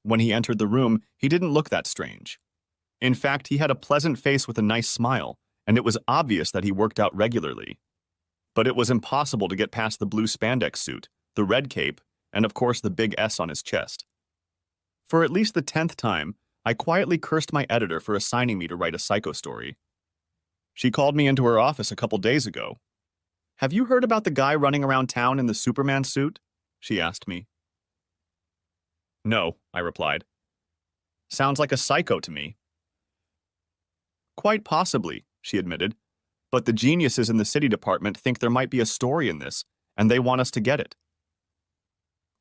When he entered the room, he didn't look that strange. In fact, he had a pleasant face with a nice smile, and it was obvious that he worked out regularly. But it was impossible to get past the blue spandex suit, the red cape, and of course the big S on his chest. For at least the 10th time, I quietly cursed my editor for assigning me to write a psycho story. She called me into her office a couple days ago. "Have you heard about the guy running around town in the Superman suit?" she asked me. "No," I replied. "Sounds like a psycho to me." "Quite possibly," she admitted, "but the geniuses in the city department think there might be a story in this, and they want us to get it."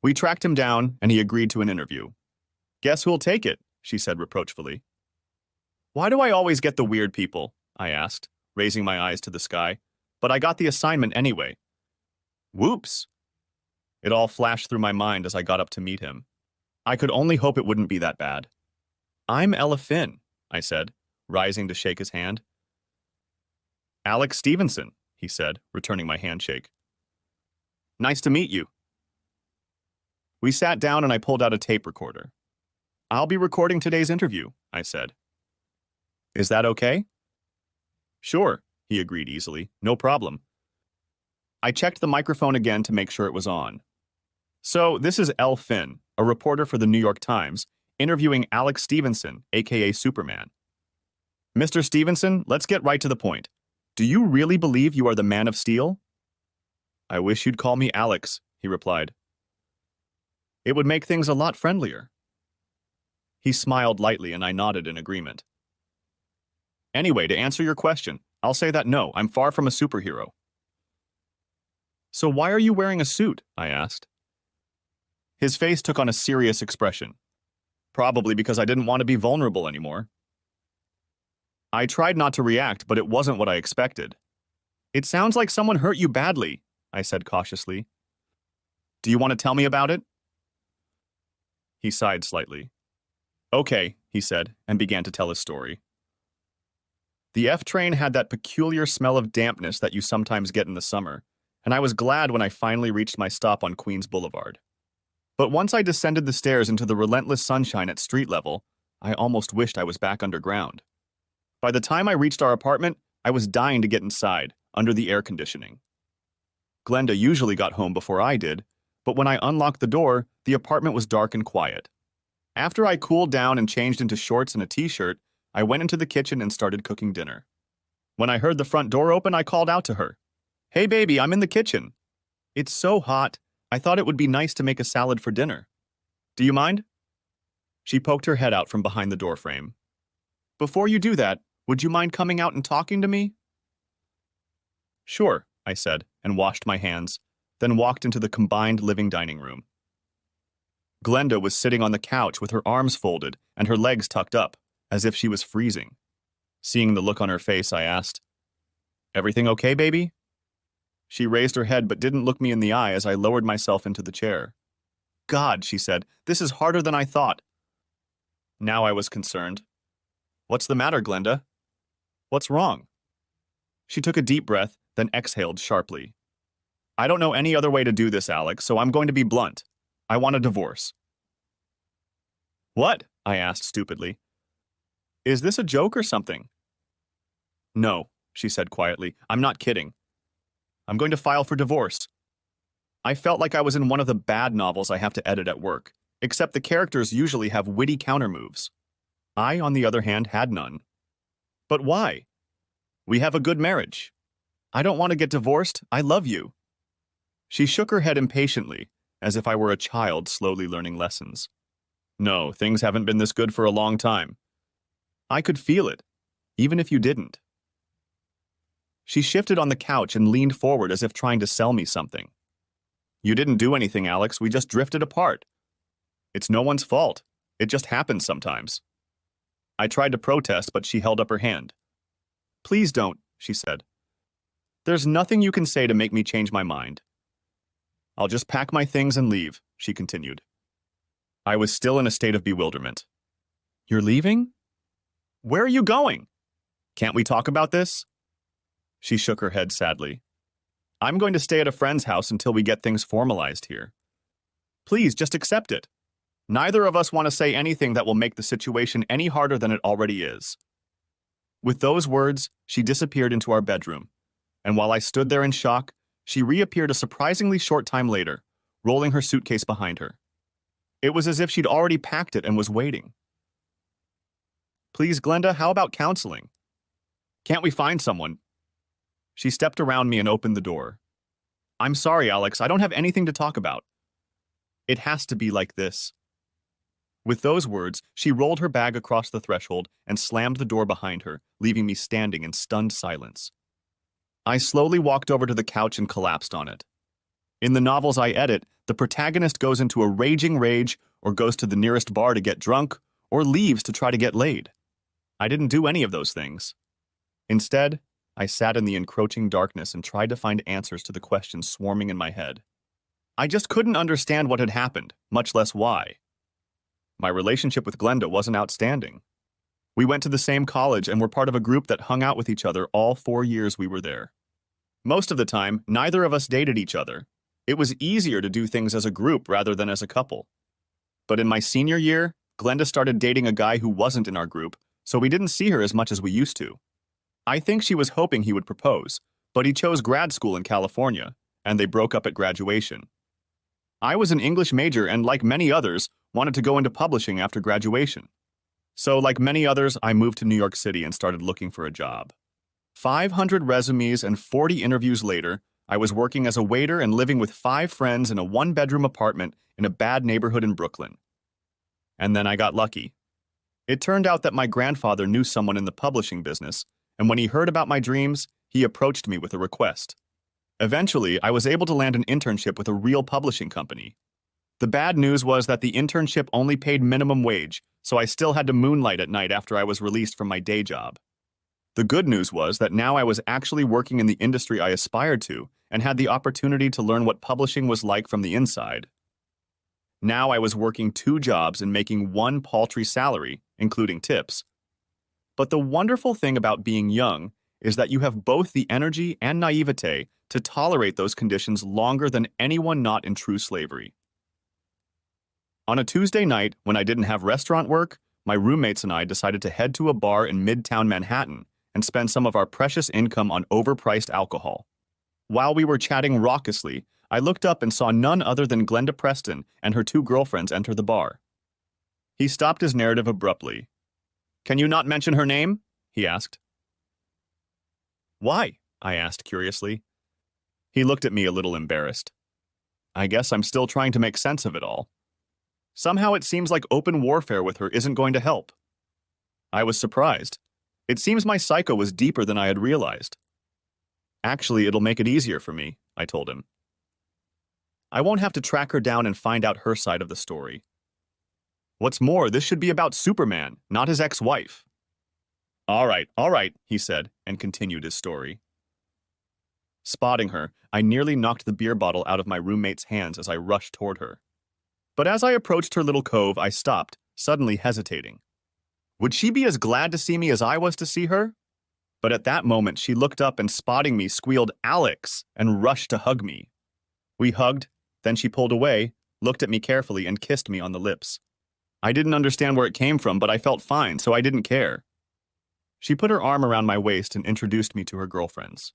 We tracked him down, and he agreed to an interview. "Guess who'll take it?" she said reproachfully. "Why do I always get the weird people?" I asked, raising my eyes to the sky. "But I got the assignment anyway." Whoops! It all flashed through my mind as I got up to meet him. I could only hope it wouldn't be that bad. "I'm Ella Finn," I said, rising to shake his hand. "Alex Stevenson," he said, returning my handshake. "Nice to meet you." We sat down and I pulled out a tape recorder. "I'll be recording today's interview," I said. "Is that okay?" "Sure," he agreed easily. "No problem." I checked the microphone again to make sure it was on. "So, this is Elle Finn, a reporter for the New York Times, interviewing Alex Stevenson, aka Superman. Mr. Stevenson, let's get right to the point. Do you really believe you are the Man of Steel?" "I wish you'd call me Alex," he replied. "It would make things a lot friendlier." He smiled lightly and I nodded in agreement. "Anyway, to answer your question, I'll say that no, I'm far from a superhero." "So why are you wearing a suit?" I asked. His face took on a serious expression. "Probably because I didn't want to be vulnerable anymore." I tried not to react, but it wasn't what I expected. "It sounds like someone hurt you badly," I said cautiously. "Do you want to tell me about it?" He sighed slightly. "Okay," he said, and began to tell his story. The F train had that peculiar smell of dampness that you sometimes get in the summer, and I was glad when I finally reached my stop on Queens Boulevard. But once I descended the stairs into the relentless sunshine at street level, I almost wished I was back underground. By the time I reached our apartment, I was dying to get inside, under the air conditioning. Glenda usually got home before I did, but when I unlocked the door, the apartment was dark and quiet. After I cooled down and changed into shorts and a t-shirt, I went into the kitchen and started cooking dinner. When I heard the front door open, I called out to her. "Hey baby, I'm in the kitchen. It's so hot, I thought it would be nice to make a salad for dinner. Do you mind?" She poked her head out from behind the doorframe. "Before you do that, would you mind coming out and talking to me?" "Sure," I said, and washed my hands, then walked into the combined living dining room. Glenda was sitting on the couch with her arms folded and her legs tucked up, as if she was freezing. Seeing the look on her face, I asked, "Everything okay, baby?" She raised her head but didn't look me in the eye as I lowered myself into the chair. "God," she said, "this is harder than I thought." Now I was concerned. "What's the matter, Glenda? What's wrong?" She took a deep breath, then exhaled sharply. "I don't know any other way to do this, Alex, so I'm going to be blunt. I want a divorce." "What?" I asked stupidly. "Is this a joke or something?" "No," she said quietly. "I'm not kidding. I'm going to file for divorce." I felt like I was in one of the bad novels I have to edit at work, except the characters usually have witty countermoves. I, on the other hand, had none. "But why? We have a good marriage. I don't want to get divorced. I love you." She shook her head impatiently, as if I were a child slowly learning lessons. "No, things haven't been this good for a long time. I could feel it, even if you didn't." She shifted on the couch and leaned forward as if trying to sell me something. "You didn't do anything, Alex. We just drifted apart. It's no one's fault. It just happens sometimes." I tried to protest, but she held up her hand. "Please don't," she said. "There's nothing you can say to make me change my mind." "I'll just pack my things and leave," she continued. I was still in a state of bewilderment. "You're leaving? Where are you going? Can't we talk about this?" She shook her head sadly. "I'm going to stay at a friend's house until we get things formalized here. Please, just accept it." Neither of us want to say anything that will make the situation any harder than it already is." With those words, she disappeared into our bedroom, and while I stood there in shock, she reappeared a surprisingly short time later, rolling her suitcase behind her. It was as if she'd already packed it and was waiting. "Please, Glenda, how about counseling? Can't we find someone?" She stepped around me and opened the door. "I'm sorry, Alex, I don't have anything to talk about. It has to be like this." With those words, she rolled her bag across the threshold and slammed the door behind her, leaving me standing in stunned silence. I slowly walked over to the couch and collapsed on it. In the novels I edit, the protagonist goes into a raging rage or goes to the nearest bar to get drunk or leaves to try to get laid. I didn't do any of those things. Instead, I sat in the encroaching darkness and tried to find answers to the questions swarming in my head. I just couldn't understand what had happened, much less why. My relationship with Glenda wasn't outstanding. We went to the same college and were part of a group that hung out with each other all 4 years we were there. Most of the time, neither of us dated each other. It was easier to do things as a group rather than as a couple. But in my senior year, Glenda started dating a guy who wasn't in our group, so we didn't see her as much as we used to. I think she was hoping he would propose, but he chose grad school in California, and they broke up at graduation. I was an English major and, like many others, wanted to go into publishing after graduation. So, like many others, I moved to New York City and started looking for a job. 500 resumes and 40 interviews later, I was working as a waiter and living with 5 friends in a 1-bedroom apartment in a bad neighborhood in Brooklyn. And then I got lucky. It turned out that my grandfather knew someone in the publishing business, and when he heard about my dreams, he approached me with a request. Eventually, I was able to land an internship with a real publishing company. The bad news was that the internship only paid minimum wage, so I still had to moonlight at night after I was released from my day job. The good news was that now I was actually working in the industry I aspired to and had the opportunity to learn what publishing was like from the inside. Now I was working 2 jobs and making 1 paltry salary, including tips. But the wonderful thing about being young is that you have both the energy and naivete to tolerate those conditions longer than anyone not in true slavery. On a Tuesday night, when I didn't have restaurant work, my roommates and I decided to head to a bar in Midtown Manhattan and spend some of our precious income on overpriced alcohol. While we were chatting raucously, I looked up and saw none other than Glenda Preston and her 2 girlfriends enter the bar. He stopped his narrative abruptly. "Can you not mention her name?" he asked. "Why?" I asked curiously. He looked at me a little embarrassed. I guess I'm still trying to make sense of it all. Somehow it seems like open warfare with her isn't going to help. I was surprised. It seems my psycho was deeper than I had realized. "Actually, it'll make it easier for me," I told him. "I won't have to track her down and find out her side of the story. What's more, this should be about Superman, not his ex-wife." All right, he said, and continued his story. Spotting her, I nearly knocked the beer bottle out of my roommate's hands as I rushed toward her. But as I approached her little cove, I stopped, suddenly hesitating. Would she be as glad to see me as I was to see her? But at that moment, she looked up and, spotting me, squealed, "Alex!" and rushed to hug me. We hugged, then she pulled away, looked at me carefully, and kissed me on the lips. I didn't understand where it came from, but I felt fine, so I didn't care. She put her arm around my waist and introduced me to her girlfriends.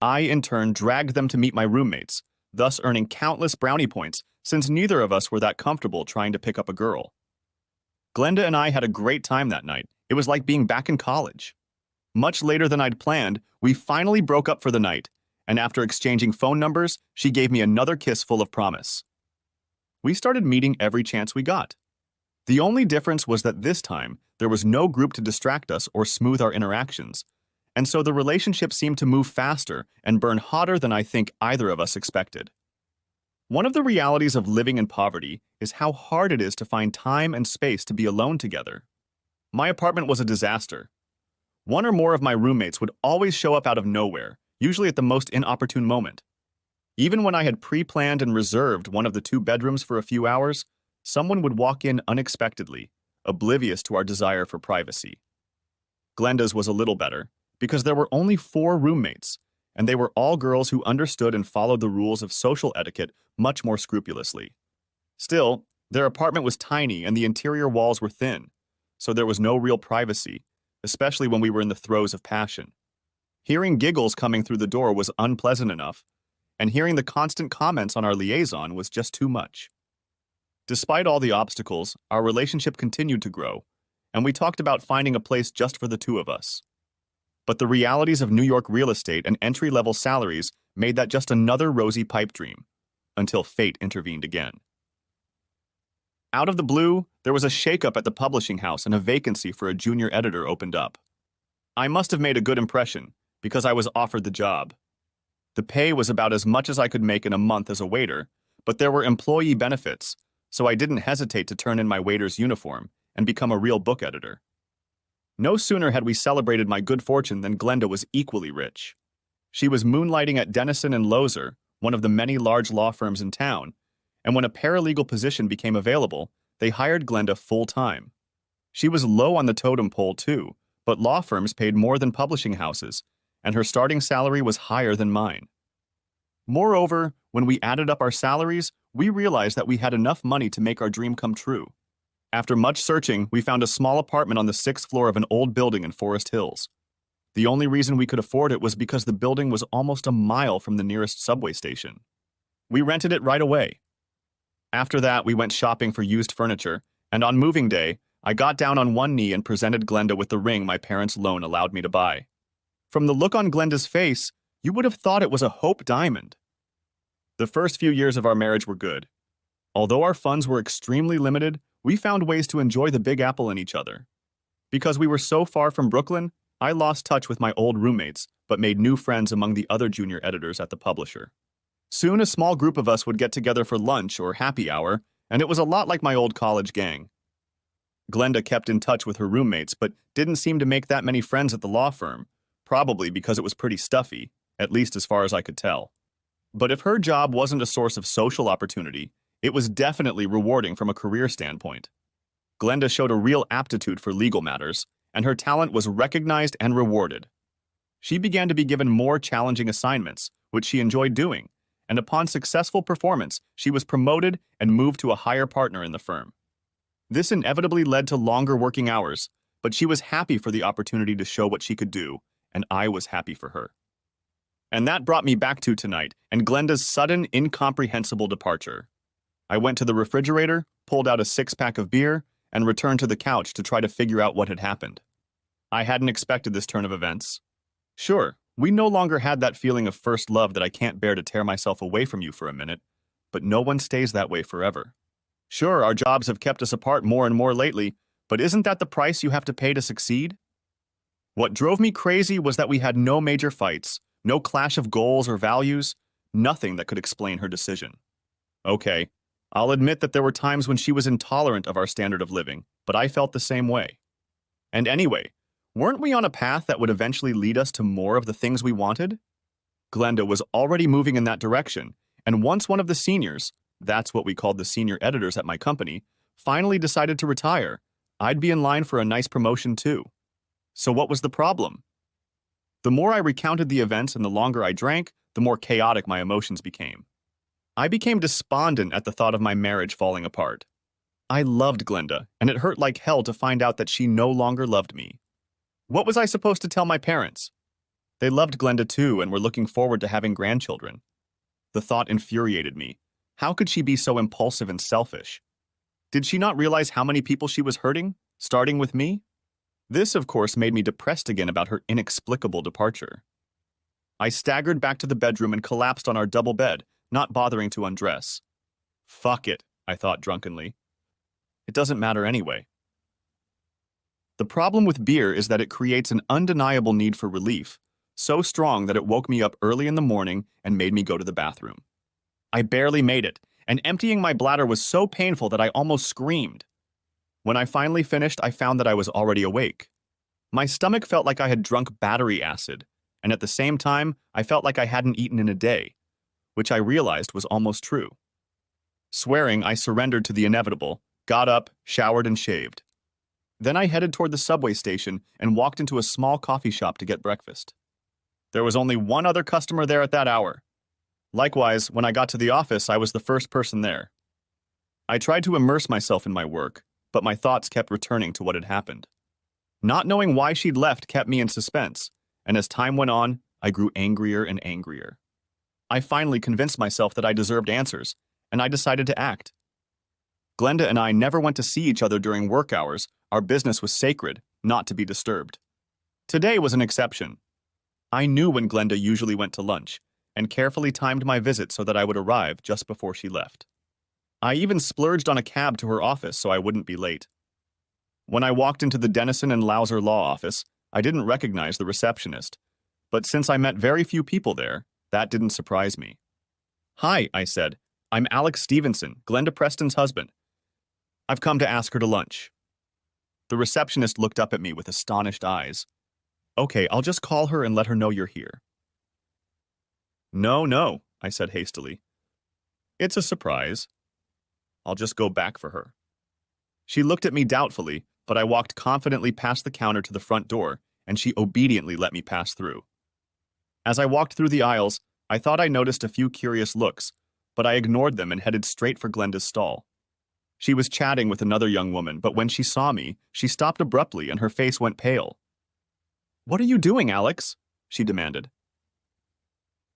I, in turn, dragged them to meet my roommates, thus earning countless brownie points, since neither of us were that comfortable trying to pick up a girl. Glenda and I had a great time that night. It was like being back in college. Much later than I'd planned, we finally broke up for the night, and after exchanging phone numbers, she gave me another kiss full of promise. We started meeting every chance we got. The only difference was that this time, there was no group to distract us or smooth our interactions, and so the relationship seemed to move faster and burn hotter than I think either of us expected. One of the realities of living in poverty is how hard it is to find time and space to be alone together. My apartment was a disaster. One or more of my roommates would always show up out of nowhere, usually at the most inopportune moment. Even when I had pre-planned and reserved one of the 2 bedrooms for a few hours, someone would walk in unexpectedly, oblivious to our desire for privacy. Glenda's was a little better, because there were only 4 roommates, and they were all girls who understood and followed the rules of social etiquette much more scrupulously. Still, Their apartment was tiny and the interior walls were thin, so there was no real privacy, especially when we were in the throes of passion. Hearing giggles coming through the door was unpleasant enough, and hearing the constant comments on our liaison was just too much. Despite all the obstacles, our relationship continued to grow, and we talked about finding a place just for the two of us. But the realities of New York real estate and entry-level salaries made that just another rosy pipe dream, until fate intervened again. Out of the blue, there was a shakeup at the publishing house and a vacancy for a junior editor opened up. I must have made a good impression, because I was offered the job. The pay was about as much as I could make in a month as a waiter, but there were employee benefits, so I didn't hesitate to turn in my waiter's uniform and become a real book editor. No sooner had we celebrated my good fortune than Glenda was equally rich. She was moonlighting at Dennison and Lozer, one of the many large law firms in town, and when a paralegal position became available, they hired Glenda full-time. She was low on the totem pole too, but law firms paid more than publishing houses, and her starting salary was higher than mine. Moreover, when we added up our salaries, we realized that we had enough money to make our dream come true. After much searching, we found a small apartment on the 6th floor of an old building in Forest Hills. The only reason we could afford it was because the building was almost a mile from the nearest subway station. We rented it right away. After that, we went shopping for used furniture, and on moving day, I got down on one knee and presented Glenda with the ring my parents' loan allowed me to buy. From the look on Glenda's face, you would have thought it was a Hope diamond. The first few years of our marriage were good. Although our funds were extremely limited, we found ways to enjoy the Big Apple and each other. Because we were so far from Brooklyn, I lost touch with my old roommates, but made new friends among the other junior editors at the publisher. Soon a small group of us would get together for lunch or happy hour, and it was a lot like my old college gang. Glenda kept in touch with her roommates, but didn't seem to make that many friends at the law firm, probably because it was pretty stuffy, at least as far as I could tell. But if her job wasn't a source of social opportunity, it was definitely rewarding from a career standpoint. Glenda showed a real aptitude for legal matters, and her talent was recognized and rewarded. She began to be given more challenging assignments, which she enjoyed doing, and upon successful performance, she was promoted and moved to a higher partner in the firm. This inevitably led to longer working hours, but she was happy for the opportunity to show what she could do, and I was happy for her. And that brought me back to tonight and Glenda's sudden, incomprehensible departure. I went to the refrigerator, pulled out a 6-pack of beer, and returned to the couch to try to figure out what had happened. I hadn't expected this turn of events. Sure, we no longer had that feeling of first love that I can't bear to tear myself away from you for a minute, but no one stays that way forever. Sure, our jobs have kept us apart more and more lately, but isn't that the price you have to pay to succeed? What drove me crazy was that we had no major fights, no clash of goals or values, nothing that could explain her decision. Okay, I'll admit that there were times when she was intolerant of our standard of living, but I felt the same way. And anyway, weren't we on a path that would eventually lead us to more of the things we wanted? Glenda was already moving in that direction, and once one of the seniors, that's what we called the senior editors at my company, finally decided to retire, I'd be in line for a nice promotion too. So what was the problem? The more I recounted the events and the longer I drank, the more chaotic my emotions became. I became despondent at the thought of my marriage falling apart. I loved Glenda, and it hurt like hell to find out that she no longer loved me. What was I supposed to tell my parents? They loved Glenda too and were looking forward to having grandchildren. The thought infuriated me. How could she be so impulsive and selfish? Did she not realize how many people she was hurting, starting with me? This, of course, made me depressed again about her inexplicable departure. I staggered back to the bedroom and collapsed on our double bed, not bothering to undress. Fuck it, I thought drunkenly. It doesn't matter anyway. The problem with beer is that it creates an undeniable need for relief, so strong that it woke me up early in the morning and made me go to the bathroom. I barely made it, and emptying my bladder was so painful that I almost screamed. When I finally finished, I found that I was already awake. My stomach felt like I had drunk battery acid, and at the same time, I felt like I hadn't eaten in a day, which I realized was almost true. Swearing, I surrendered to the inevitable, got up, showered, and shaved. Then I headed toward the subway station and walked into a small coffee shop to get breakfast. There was only one other customer there at that hour. Likewise, when I got to the office, I was the first person there. I tried to immerse myself in my work, but my thoughts kept returning to what had happened. Not knowing why she'd left kept me in suspense, and as time went on, I grew angrier and angrier. I finally convinced myself that I deserved answers, and I decided to act. Glenda and I never went to see each other during work hours. Our business was sacred, not to be disturbed. Today was an exception. I knew when Glenda usually went to lunch, and carefully timed my visit so that I would arrive just before she left. I even splurged on a cab to her office so I wouldn't be late. When I walked into the Dennison and Lauser law office, I didn't recognize the receptionist, but since I met very few people there, that didn't surprise me. "Hi," I said. "I'm Alex Stevenson, Glenda Preston's husband. I've come to ask her to lunch." The receptionist looked up at me with astonished eyes. "Okay, I'll just call her and let her know you're here." No, I said hastily. "It's a surprise. I'll just go back for her." She looked at me doubtfully, but I walked confidently past the counter to the front door, and she obediently let me pass through. As I walked through the aisles, I thought I noticed a few curious looks, but I ignored them and headed straight for Glenda's stall. She was chatting with another young woman, but when she saw me, she stopped abruptly and her face went pale. "What are you doing, Alex?" she demanded.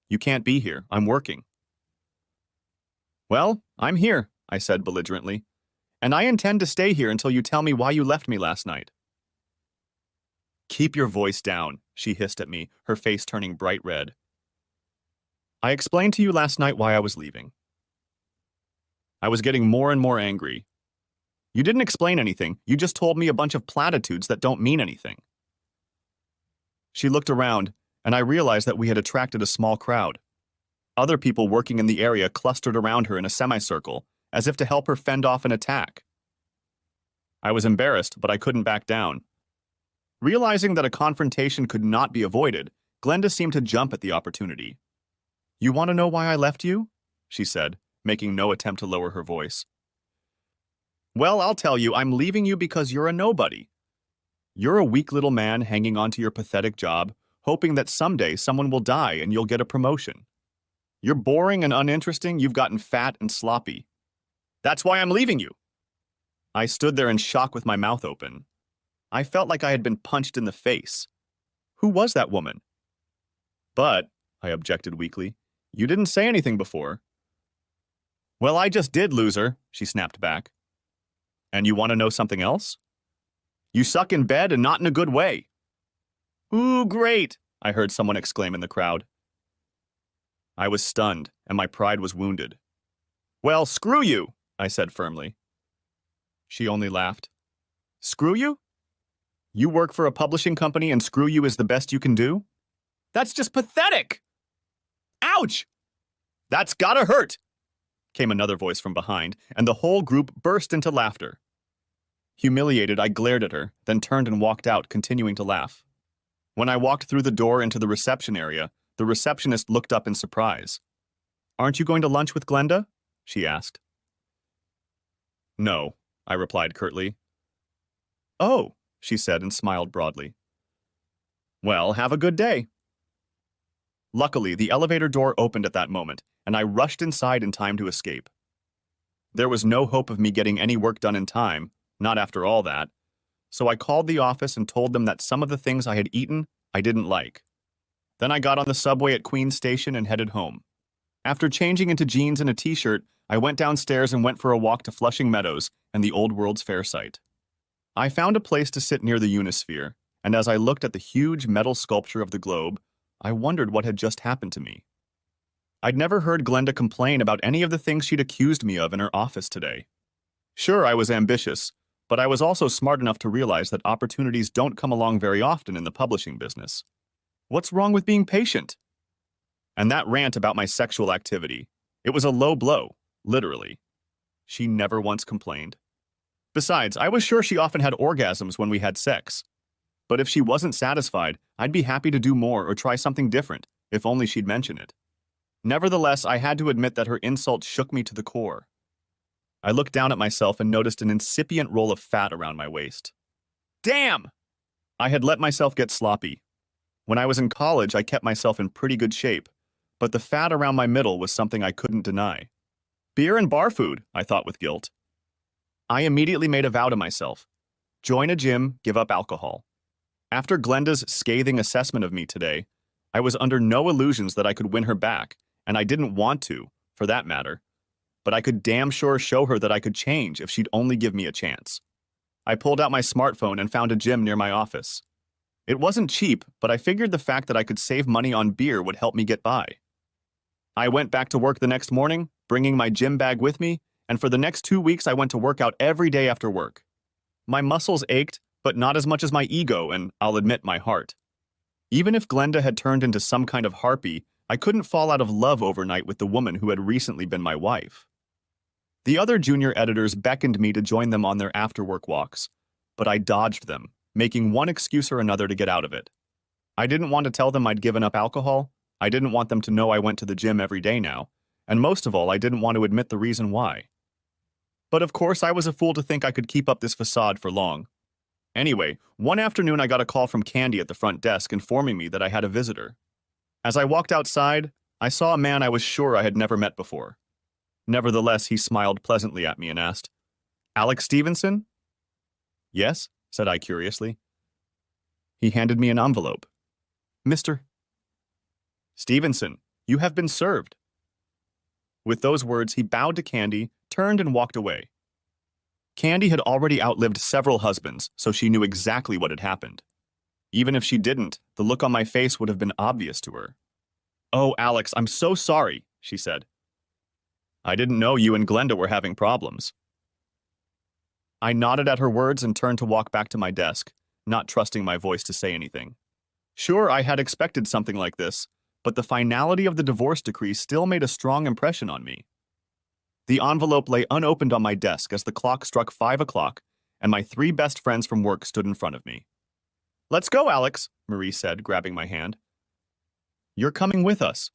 "You can't be here. I'm working." "Well, I'm here," I said belligerently, "and I intend to stay here until you tell me why you left me last night." "Keep your voice down," she hissed at me, her face turning bright red. "I explained to you last night why I was leaving." I was getting more and more angry. "You didn't explain anything. You just told me a bunch of platitudes that don't mean anything." She looked around, and I realized that we had attracted a small crowd. Other people working in the area clustered around her in a semicircle, as if to help her fend off an attack. I was embarrassed, but I couldn't back down. Realizing that a confrontation could not be avoided, Glenda seemed to jump at the opportunity. "You want to know why I left you?" she said, making no attempt to lower her voice. "Well, I'll tell you, I'm leaving you because you're a nobody. You're a weak little man hanging on to your pathetic job, hoping that someday someone will die and you'll get a promotion. You're boring and uninteresting, you've gotten fat and sloppy. That's why I'm leaving you." I stood there in shock with my mouth open. I felt like I had been punched in the face. Who was that woman? "But," I objected weakly, "you didn't say anything before." "Well, I just did, loser," she snapped back. "And you want to know something else? You suck in bed and not in a good way." "Ooh, great," I heard someone exclaim in the crowd. I was stunned, and my pride was wounded. "Well, screw you," I said firmly. She only laughed. "Screw you? You work for a publishing company and screw you is the best you can do? That's just pathetic!" "Ouch! That's gotta hurt!" came another voice from behind, and the whole group burst into laughter. Humiliated, I glared at her, then turned and walked out, continuing to laugh. When I walked through the door into the reception area, the receptionist looked up in surprise. "Aren't you going to lunch with Glenda?" she asked. "No," I replied curtly. "Oh," she said and smiled broadly. "Well, have a good day." Luckily, the elevator door opened at that moment, and I rushed inside in time to escape. There was no hope of me getting any work done in time, not after all that, so I called the office and told them that some of the things I had eaten I didn't like. Then I got on the subway at Queens Station and headed home. After changing into jeans and a t-shirt, I went downstairs and went for a walk to Flushing Meadows and the Old World's Fair site. I found a place to sit near the Unisphere, and as I looked at the huge metal sculpture of the globe, I wondered what had just happened to me. I'd never heard Glenda complain about any of the things she'd accused me of in her office today. Sure, I was ambitious, but I was also smart enough to realize that opportunities don't come along very often in the publishing business. What's wrong with being patient? And that rant about my sexual activity, it was a low blow, literally. She never once complained. Besides, I was sure she often had orgasms when we had sex. But if she wasn't satisfied, I'd be happy to do more or try something different, if only she'd mention it. Nevertheless, I had to admit that her insult shook me to the core. I looked down at myself and noticed an incipient roll of fat around my waist. Damn! I had let myself get sloppy. When I was in college, I kept myself in pretty good shape, but the fat around my middle was something I couldn't deny. Beer and bar food, I thought with guilt. I immediately made a vow to myself. Join a gym, give up alcohol. After Glenda's scathing assessment of me today, I was under no illusions that I could win her back, and I didn't want to, for that matter. But I could damn sure show her that I could change if she'd only give me a chance. I pulled out my smartphone and found a gym near my office. It wasn't cheap, but I figured the fact that I could save money on beer would help me get by. I went back to work the next morning, bringing my gym bag with me, and for the next 2 weeks I went to work out every day after work. My muscles ached, but not as much as my ego and, I'll admit, my heart. Even if Glenda had turned into some kind of harpy, I couldn't fall out of love overnight with the woman who had recently been my wife. The other junior editors beckoned me to join them on their after-work walks, but I dodged them, making one excuse or another to get out of it. I didn't want to tell them I'd given up alcohol, I didn't want them to know I went to the gym every day now, and most of all, I didn't want to admit the reason why. But of course, I was a fool to think I could keep up this facade for long. Anyway, one afternoon I got a call from Candy at the front desk informing me that I had a visitor. As I walked outside, I saw a man I was sure I had never met before. Nevertheless, he smiled pleasantly at me and asked, "Alex Stevenson?" "Yes," said I curiously. He handed me an envelope. "Mr. Stevenson, you have been served." With those words, he bowed to Candy, turned and walked away. Candy had already outlived several husbands, so she knew exactly what had happened. Even if she didn't, the look on my face would have been obvious to her. "Oh, Alex, I'm so sorry," she said. "I didn't know you and Glenda were having problems." I nodded at her words and turned to walk back to my desk, not trusting my voice to say anything. Sure, I had expected something like this, but the finality of the divorce decree still made a strong impression on me. The envelope lay unopened on my desk as the clock struck 5 o'clock, and my 3 best friends from work stood in front of me. "Let's go, Alex," Marie said, grabbing my hand. "You're coming with us."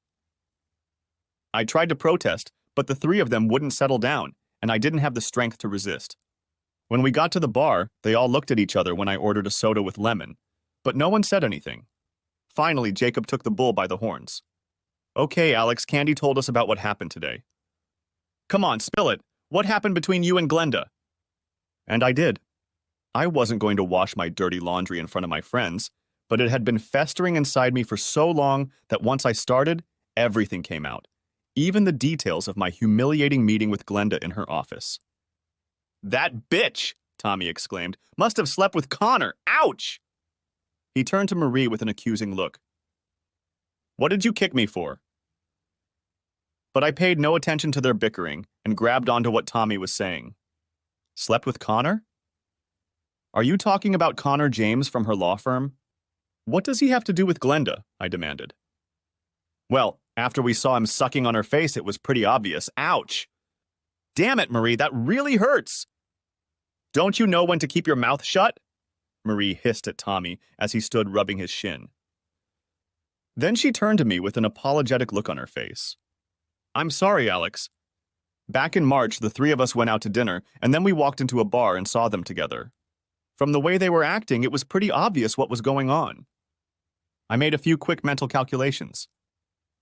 I tried to protest, but the 3 of them wouldn't settle down, and I didn't have the strength to resist. When we got to the bar, they all looked at each other when I ordered a soda with lemon, but no one said anything. Finally, Jacob took the bull by the horns. "Okay, Alex, Candy told us about what happened today." "Come on, spill it. What happened between you and Glenda?" And I did. I wasn't going to wash my dirty laundry in front of my friends, but it had been festering inside me for so long that once I started, everything came out, even the details of my humiliating meeting with Glenda in her office. "That bitch!" Tommy exclaimed. "Must have slept with Connor. Ouch!" He turned to Marie with an accusing look. "What did you kick me for?" But I paid no attention to their bickering and grabbed onto what Tommy was saying. "Slept with Connor? Are you talking about Connor James from her law firm? What does he have to do with Glenda?" I demanded. "Well, after we saw him sucking on her face, it was pretty obvious. Ouch! Damn it, Marie, that really hurts! Don't you know when to keep your mouth shut?" Marie hissed at Tommy as he stood rubbing his shin. Then she turned to me with an apologetic look on her face. "I'm sorry, Alex. Back in March, the 3 of us went out to dinner, and then we walked into a bar and saw them together. From the way they were acting, it was pretty obvious what was going on. I made a few quick mental calculations.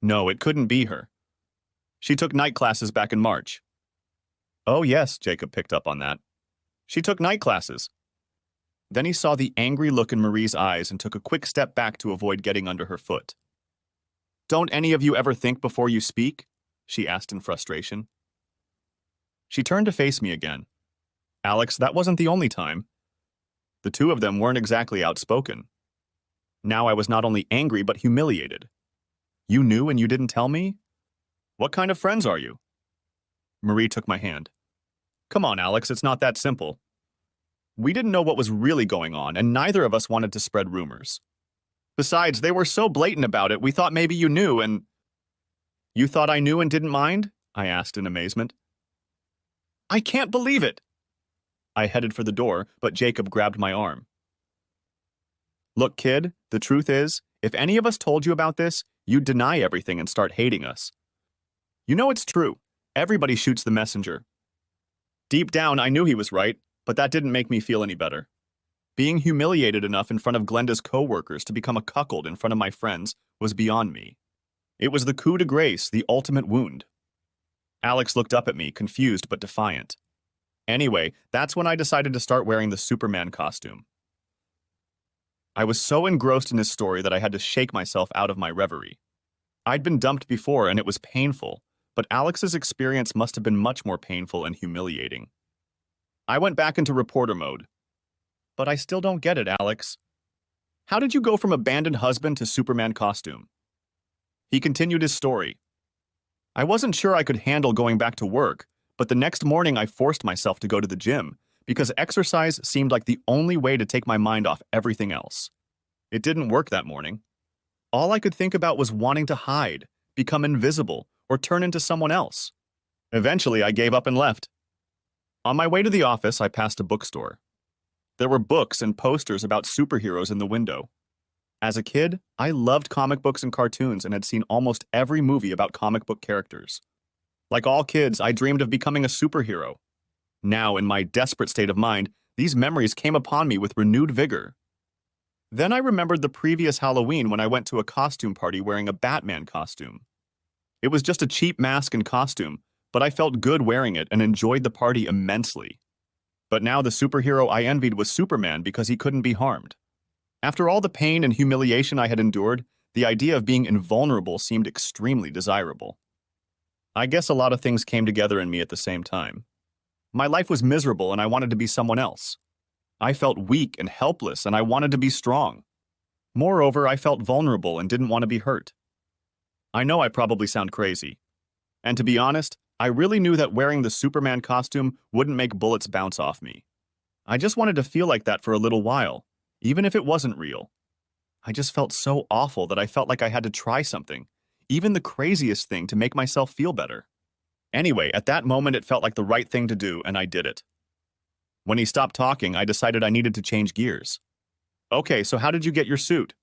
No, it couldn't be her. She took night classes back in March." "Oh yes," Jacob picked up on that. "She took night classes." Then he saw the angry look in Marie's eyes and took a quick step back to avoid getting under her foot. "Don't any of you ever think before you speak?" she asked in frustration. She turned to face me again. "Alex, that wasn't the only time. The 2 of them weren't exactly outspoken. Now I was not only angry but humiliated. You knew and you didn't tell me? What kind of friends are you?" Marie took my hand. "Come on, Alex, it's not that simple. We didn't know what was really going on, and neither of us wanted to spread rumors. Besides, they were so blatant about it, we thought maybe you knew and—" "You thought I knew and didn't mind?" I asked in amazement. "I can't believe it!" I headed for the door, but Jacob grabbed my arm. "Look, kid, the truth is, if any of us told you about this, you'd deny everything and start hating us. You know it's true. Everybody shoots the messenger. Deep down, I knew he was right, but that didn't make me feel any better. Being humiliated enough in front of Glenda's co-workers to become a cuckold in front of my friends was beyond me. It was the coup de grace, the ultimate wound." Alex looked up at me, confused but defiant. Anyway, that's when I decided to start wearing the Superman costume. I was so engrossed in his story that I had to shake myself out of my reverie. I'd been dumped before and it was painful, but Alex's experience must have been much more painful and humiliating. I went back into reporter mode. But I still don't get it, Alex. How did you go from abandoned husband to Superman costume? He continued his story. I wasn't sure I could handle going back to work, but the next morning I forced myself to go to the gym because exercise seemed like the only way to take my mind off everything else. It didn't work that morning. All I could think about was wanting to hide, become invisible, or turn into someone else. Eventually, I gave up and left. On my way to the office, I passed a bookstore. There were books and posters about superheroes in the window. As a kid, I loved comic books and cartoons and had seen almost every movie about comic book characters. Like all kids, I dreamed of becoming a superhero. Now, in my desperate state of mind, these memories came upon me with renewed vigor. Then I remembered the previous Halloween when I went to a costume party wearing a Batman costume. It was just a cheap mask and costume, but I felt good wearing it and enjoyed the party immensely. But now the superhero I envied was Superman because he couldn't be harmed. After all the pain and humiliation I had endured, the idea of being invulnerable seemed extremely desirable. I guess a lot of things came together in me at the same time. My life was miserable and I wanted to be someone else. I felt weak and helpless and I wanted to be strong. Moreover, I felt vulnerable and didn't want to be hurt. I know I probably sound crazy. And to be honest, I really knew that wearing the Superman costume wouldn't make bullets bounce off me. I just wanted to feel like that for a little while, even if it wasn't real. I just felt so awful that I felt like I had to try something, even the craziest thing, to make myself feel better. Anyway, at that moment it felt like the right thing to do, and I did it. When he stopped talking, I decided I needed to change gears. Okay, so how did you get your suit?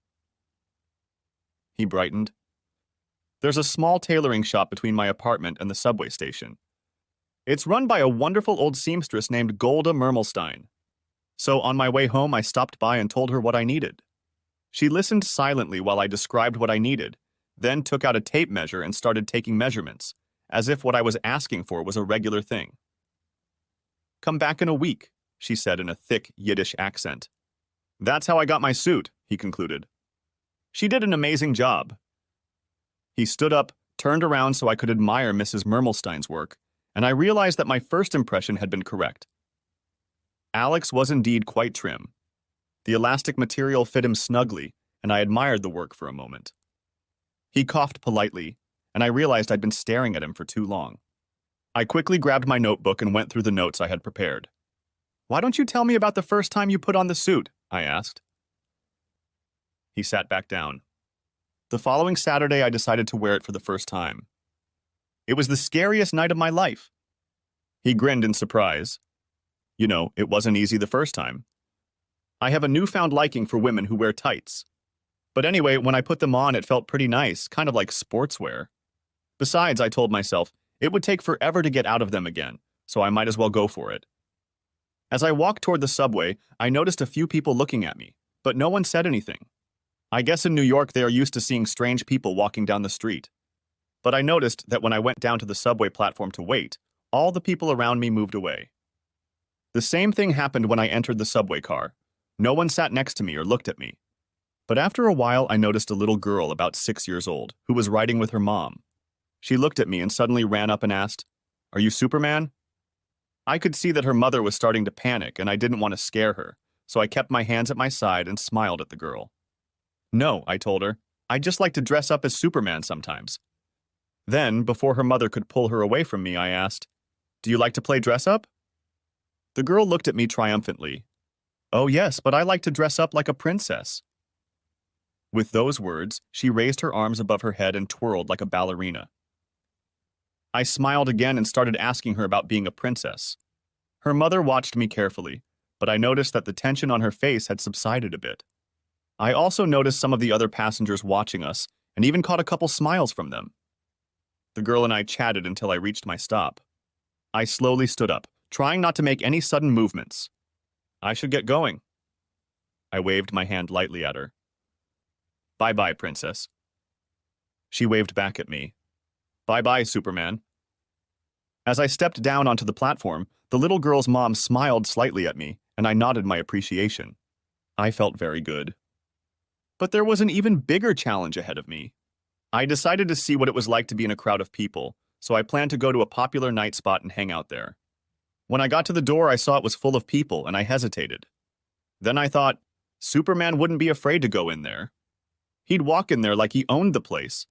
He brightened. There's a small tailoring shop between my apartment and the subway station. It's run by a wonderful old seamstress named Golda Mermelstein. So on my way home, I stopped by and told her what I needed. She listened silently while I described what I needed, then took out a tape measure and started taking measurements, as if what I was asking for was a regular thing. Come back in a week, she said in a thick Yiddish accent. That's how I got my suit, he concluded. She did an amazing job. He stood up, turned around so I could admire Mrs. Mermelstein's work, and I realized that my first impression had been correct. Alex was indeed quite trim. The elastic material fit him snugly, and I admired the work for a moment. He coughed politely, and I realized I'd been staring at him for too long. I quickly grabbed my notebook and went through the notes I had prepared. Why don't you tell me about the first time you put on the suit? I asked. He sat back down. The following Saturday, I decided to wear it for the first time. It was the scariest night of my life. He grinned in surprise. You know, it wasn't easy the first time. I have a newfound liking for women who wear tights. But anyway, when I put them on, it felt pretty nice, kind of like sportswear. Besides, I told myself, it would take forever to get out of them again, so I might as well go for it. As I walked toward the subway, I noticed a few people looking at me, but no one said anything. I guess in New York they are used to seeing strange people walking down the street. But I noticed that when I went down to the subway platform to wait, all the people around me moved away. The same thing happened when I entered the subway car. No one sat next to me or looked at me. But after a while, I noticed a little girl about 6 years old who was riding with her mom. She looked at me and suddenly ran up and asked, "Are you Superman?" I could see that her mother was starting to panic and I didn't want to scare her, so I kept my hands at my side and smiled at the girl. "No," I told her, "I'd just like to dress up as Superman sometimes." Then, before her mother could pull her away from me, I asked, "Do you like to play dress-up?" The girl looked at me triumphantly. "Oh yes, but I like to dress up like a princess." With those words, she raised her arms above her head and twirled like a ballerina. I smiled again and started asking her about being a princess. Her mother watched me carefully, but I noticed that the tension on her face had subsided a bit. I also noticed some of the other passengers watching us, and even caught a couple smiles from them. The girl and I chatted until I reached my stop. I slowly stood up, trying not to make any sudden movements. I should get going. I waved my hand lightly at her. "Bye-bye, princess." She waved back at me. "Bye-bye, Superman." As I stepped down onto the platform, the little girl's mom smiled slightly at me, and I nodded my appreciation. I felt very good. But there was an even bigger challenge ahead of me. I decided to see what it was like to be in a crowd of people, so I planned to go to a popular night spot and hang out there. When I got to the door, I saw it was full of people, and I hesitated. Then I thought, Superman wouldn't be afraid to go in there. He'd walk in there like he owned the place.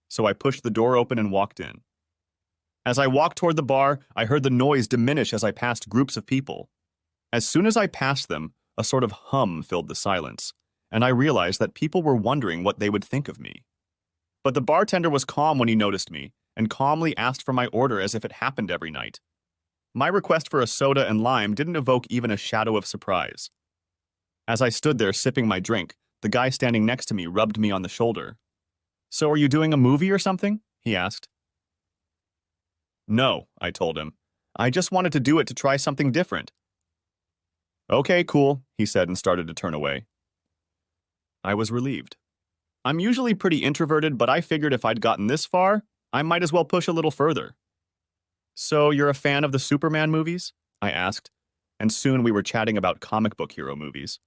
So I pushed the door open and walked in. As I walked toward the bar, I heard the noise diminish as I passed groups of people. As soon as I passed them, a sort of hum filled the silence, and I realized that people were wondering what they would think of me. But the bartender was calm when he noticed me, and calmly asked for my order as if it happened every night. My request for a soda and lime didn't evoke even a shadow of surprise. As I stood there sipping my drink, the guy standing next to me rubbed me on the shoulder. "So are you doing a movie or something?" he asked. "No," I told him. "I just wanted to do it to try something different." "Okay, cool," he said and started to turn away. I was relieved. I'm usually pretty introverted, but I figured if I'd gotten this far, I might as well push a little further. "So you're a fan of the Superman movies?" I asked, and soon we were chatting about comic book hero movies.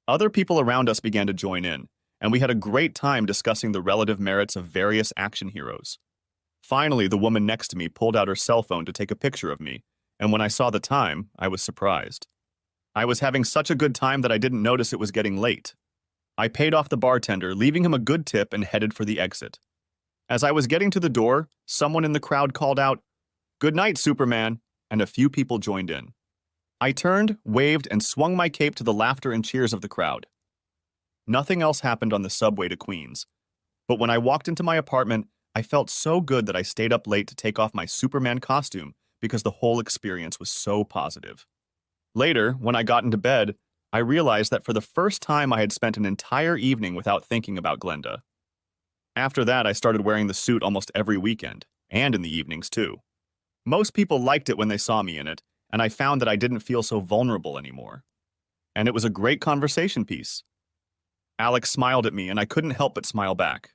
Other people around us began to join in, and we had a great time discussing the relative merits of various action heroes. Finally, the woman next to me pulled out her cell phone to take a picture of me, and when I saw the time, I was surprised. I was having such a good time that I didn't notice it was getting late. I paid off the bartender, leaving him a good tip, and headed for the exit. As I was getting to the door, someone in the crowd called out, "Good night, Superman," and a few people joined in. I turned, waved, and swung my cape to the laughter and cheers of the crowd. Nothing else happened on the subway to Queens, but when I walked into my apartment, I felt so good that I stayed up late to take off my Superman costume because the whole experience was so positive. Later, when I got into bed, I realized that for the first time I had spent an entire evening without thinking about Glenda. After that, I started wearing the suit almost every weekend, and in the evenings too. Most people liked it when they saw me in it, and I found that I didn't feel so vulnerable anymore. And it was a great conversation piece. Alex smiled at me, and I couldn't help but smile back.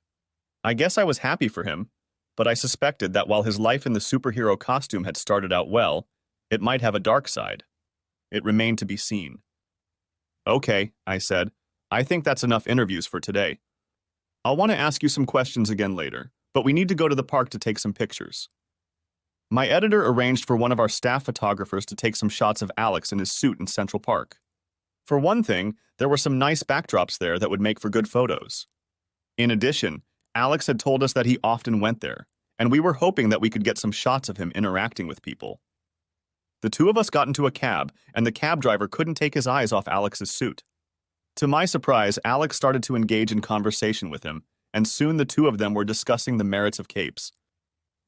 I guess I was happy for him, but I suspected that while his life in the superhero costume had started out well, it might have a dark side. It remained to be seen. "Okay," I said. "I think that's enough interviews for today. I'll want to ask you some questions again later, but we need to go to the park to take some pictures." My editor arranged for one of our staff photographers to take some shots of Alex in his suit in Central Park. For one thing, there were some nice backdrops there that would make for good photos. In addition, Alex had told us that he often went there, and we were hoping that we could get some shots of him interacting with people. The two of us got into a cab, and the cab driver couldn't take his eyes off Alex's suit. To my surprise, Alex started to engage in conversation with him, and soon the two of them were discussing the merits of capes.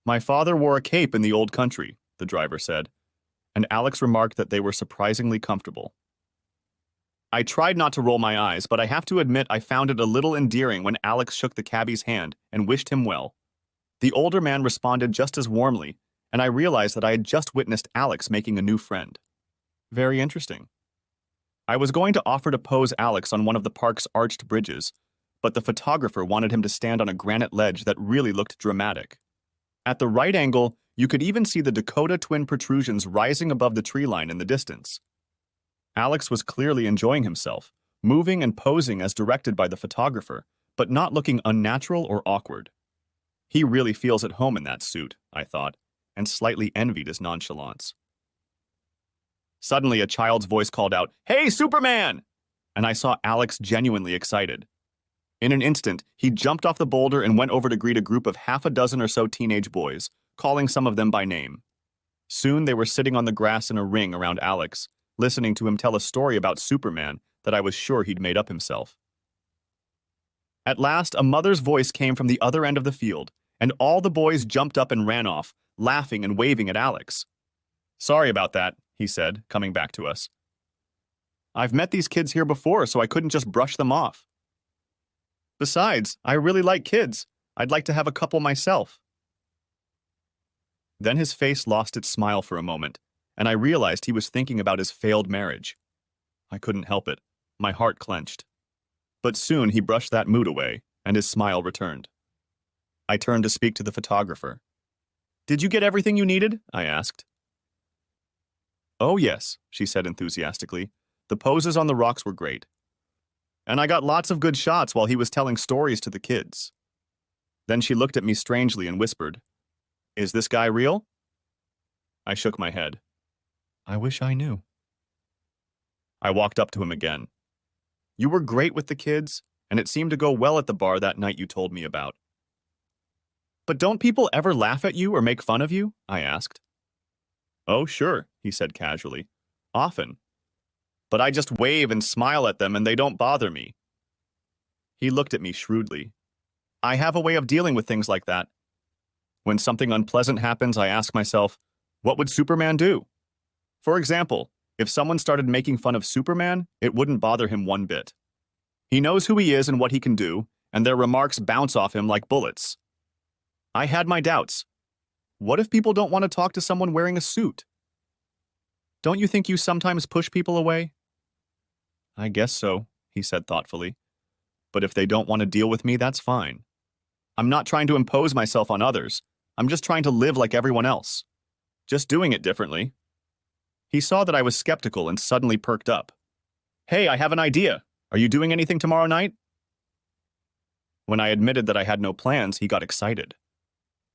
"My father wore a cape in the old country," the driver said, and Alex remarked that they were surprisingly comfortable. I tried not to roll my eyes, but I have to admit I found it a little endearing when Alex shook the cabbie's hand and wished him well. The older man responded just as warmly, and I realized that I had just witnessed Alex making a new friend. Very interesting. I was going to offer to pose Alex on one of the park's arched bridges, but the photographer wanted him to stand on a granite ledge that really looked dramatic. At the right angle, you could even see the Dakota twin protrusions rising above the tree line in the distance. Alex was clearly enjoying himself, moving and posing as directed by the photographer, but not looking unnatural or awkward. He really feels at home in that suit, I thought, and slightly envied his nonchalance. Suddenly, a child's voice called out, "Hey, Superman!" And I saw Alex genuinely excited. In an instant, he jumped off the boulder and went over to greet a group of half a dozen or so teenage boys, calling some of them by name. Soon they were sitting on the grass in a ring around Alex, listening to him tell a story about Superman that I was sure he'd made up himself. At last, a mother's voice came from the other end of the field, and all the boys jumped up and ran off, laughing and waving at Alex. "Sorry about that," he said, coming back to us. "I've met these kids here before, so I couldn't just brush them off. Besides, I really like kids. I'd like to have a couple myself." Then his face lost its smile for a moment, and I realized he was thinking about his failed marriage. I couldn't help it. My heart clenched. But soon he brushed that mood away, and his smile returned. I turned to speak to the photographer. Did you get everything you needed? I asked. Oh, yes, she said enthusiastically. The poses on the rocks were great. And I got lots of good shots while he was telling stories to the kids. Then she looked at me strangely and whispered, Is this guy real? I shook my head. I wish I knew. I walked up to him again. You were great with the kids, and it seemed to go well at the bar that night you told me about. But don't people ever laugh at you or make fun of you? I asked. Oh, sure, he said casually. Often. But I just wave and smile at them and they don't bother me. He looked at me shrewdly. I have a way of dealing with things like that. When something unpleasant happens, I ask myself, what would Superman do? For example, if someone started making fun of Superman, it wouldn't bother him one bit. He knows who he is and what he can do, and their remarks bounce off him like bullets. I had my doubts. What if people don't want to talk to someone wearing a suit? Don't you think you sometimes push people away? I guess so, he said thoughtfully. But if they don't want to deal with me, that's fine. I'm not trying to impose myself on others. I'm just trying to live like everyone else. Just doing it differently. He saw that I was skeptical and suddenly perked up. Hey, I have an idea. Are you doing anything tomorrow night? When I admitted that I had no plans, he got excited.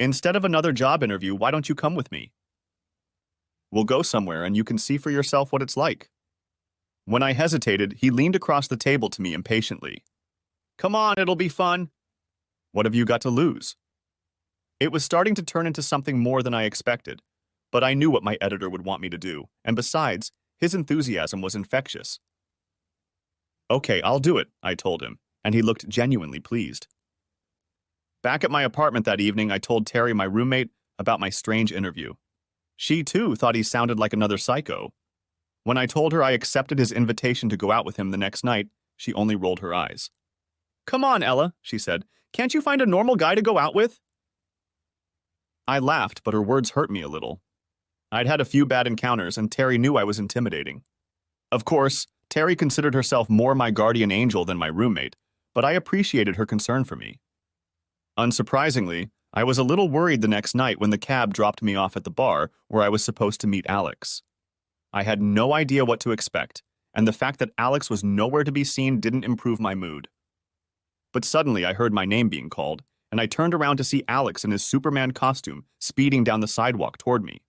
Instead of another job interview, why don't you come with me? We'll go somewhere and you can see for yourself what it's like. When I hesitated, he leaned across the table to me impatiently. Come on, it'll be fun. What have you got to lose? It was starting to turn into something more than I expected, but I knew what my editor would want me to do, and besides, his enthusiasm was infectious. Okay, I'll do it, I told him, and he looked genuinely pleased. Back at my apartment that evening, I told Terry, my roommate, about my strange interview. She, too, thought he sounded like another psycho. When I told her I accepted his invitation to go out with him the next night, she only rolled her eyes. Come on, Ella, she said. Can't you find a normal guy to go out with? I laughed, but her words hurt me a little. I'd had a few bad encounters, and Terry knew I was intimidating. Of course, Terry considered herself more my guardian angel than my roommate, but I appreciated her concern for me. Unsurprisingly, I was a little worried the next night when the cab dropped me off at the bar where I was supposed to meet Alex. I had no idea what to expect, and the fact that Alex was nowhere to be seen didn't improve my mood. But suddenly I heard my name being called, and I turned around to see Alex in his Superman costume speeding down the sidewalk toward me.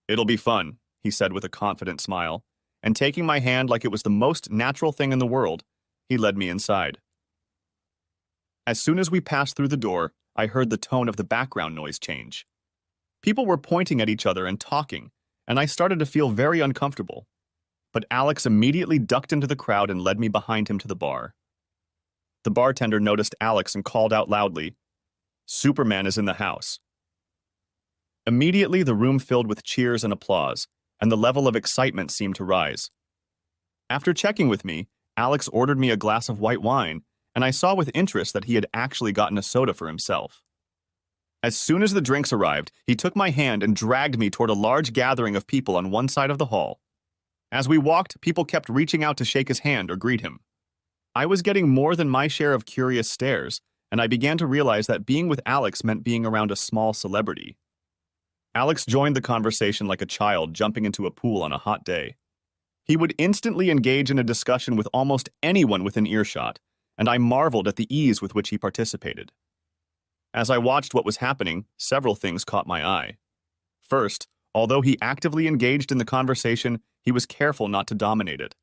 It'll be fun, he said with a confident smile, and taking my hand like it was the most natural thing in the world, he led me inside. As soon as we passed through the door, I heard the tone of the background noise change. People were pointing at each other and talking, and I started to feel very uncomfortable. But Alex immediately ducked into the crowd and led me behind him to the bar. The bartender noticed Alex and called out loudly, Superman is in the house. Immediately, the room filled with cheers and applause, and the level of excitement seemed to rise. After checking with me, Alex ordered me a glass of white wine, and I saw with interest that he had actually gotten a soda for himself. As soon as the drinks arrived, he took my hand and dragged me toward a large gathering of people on one side of the hall. As we walked, people kept reaching out to shake his hand or greet him. I was getting more than my share of curious stares, and I began to realize that being with Alex meant being around a small celebrity. Alex joined the conversation like a child jumping into a pool on a hot day. He would instantly engage in a discussion with almost anyone within earshot, and I marveled at the ease with which he participated. As I watched what was happening, several things caught my eye. First, although he actively engaged in the conversation, he was careful not to dominate it.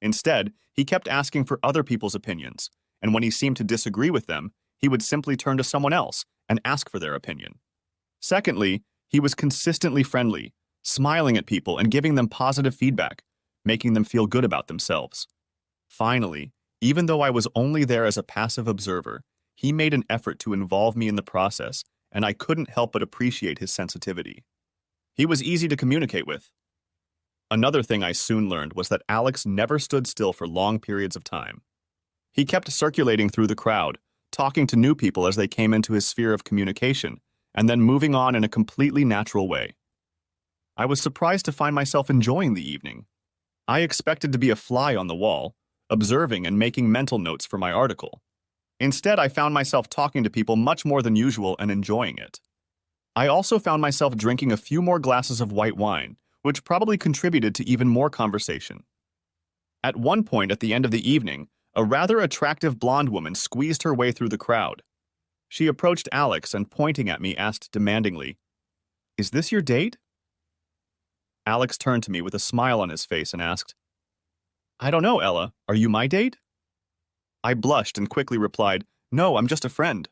Instead, he kept asking for other people's opinions, and when he seemed to disagree with them, he would simply turn to someone else and ask for their opinion. Secondly, he was consistently friendly, smiling at people and giving them positive feedback, making them feel good about themselves. Finally, even though I was only there as a passive observer, he made an effort to involve me in the process, and I couldn't help but appreciate his sensitivity. He was easy to communicate with. Another thing I soon learned was that Alex never stood still for long periods of time. He kept circulating through the crowd, talking to new people as they came into his sphere of communication, and then moving on in a completely natural way. I was surprised to find myself enjoying the evening. I expected to be a fly on the wall, observing and making mental notes for my article. Instead, I found myself talking to people much more than usual and enjoying it. I also found myself drinking a few more glasses of white wine, which probably contributed to even more conversation. At one point at the end of the evening, a rather attractive blonde woman squeezed her way through the crowd. She approached Alex and, pointing at me, asked demandingly, "Is this your date?" Alex turned to me with a smile on his face and asked, "I don't know, Ella. Are you my date?" I blushed and quickly replied, "No, I'm just a friend."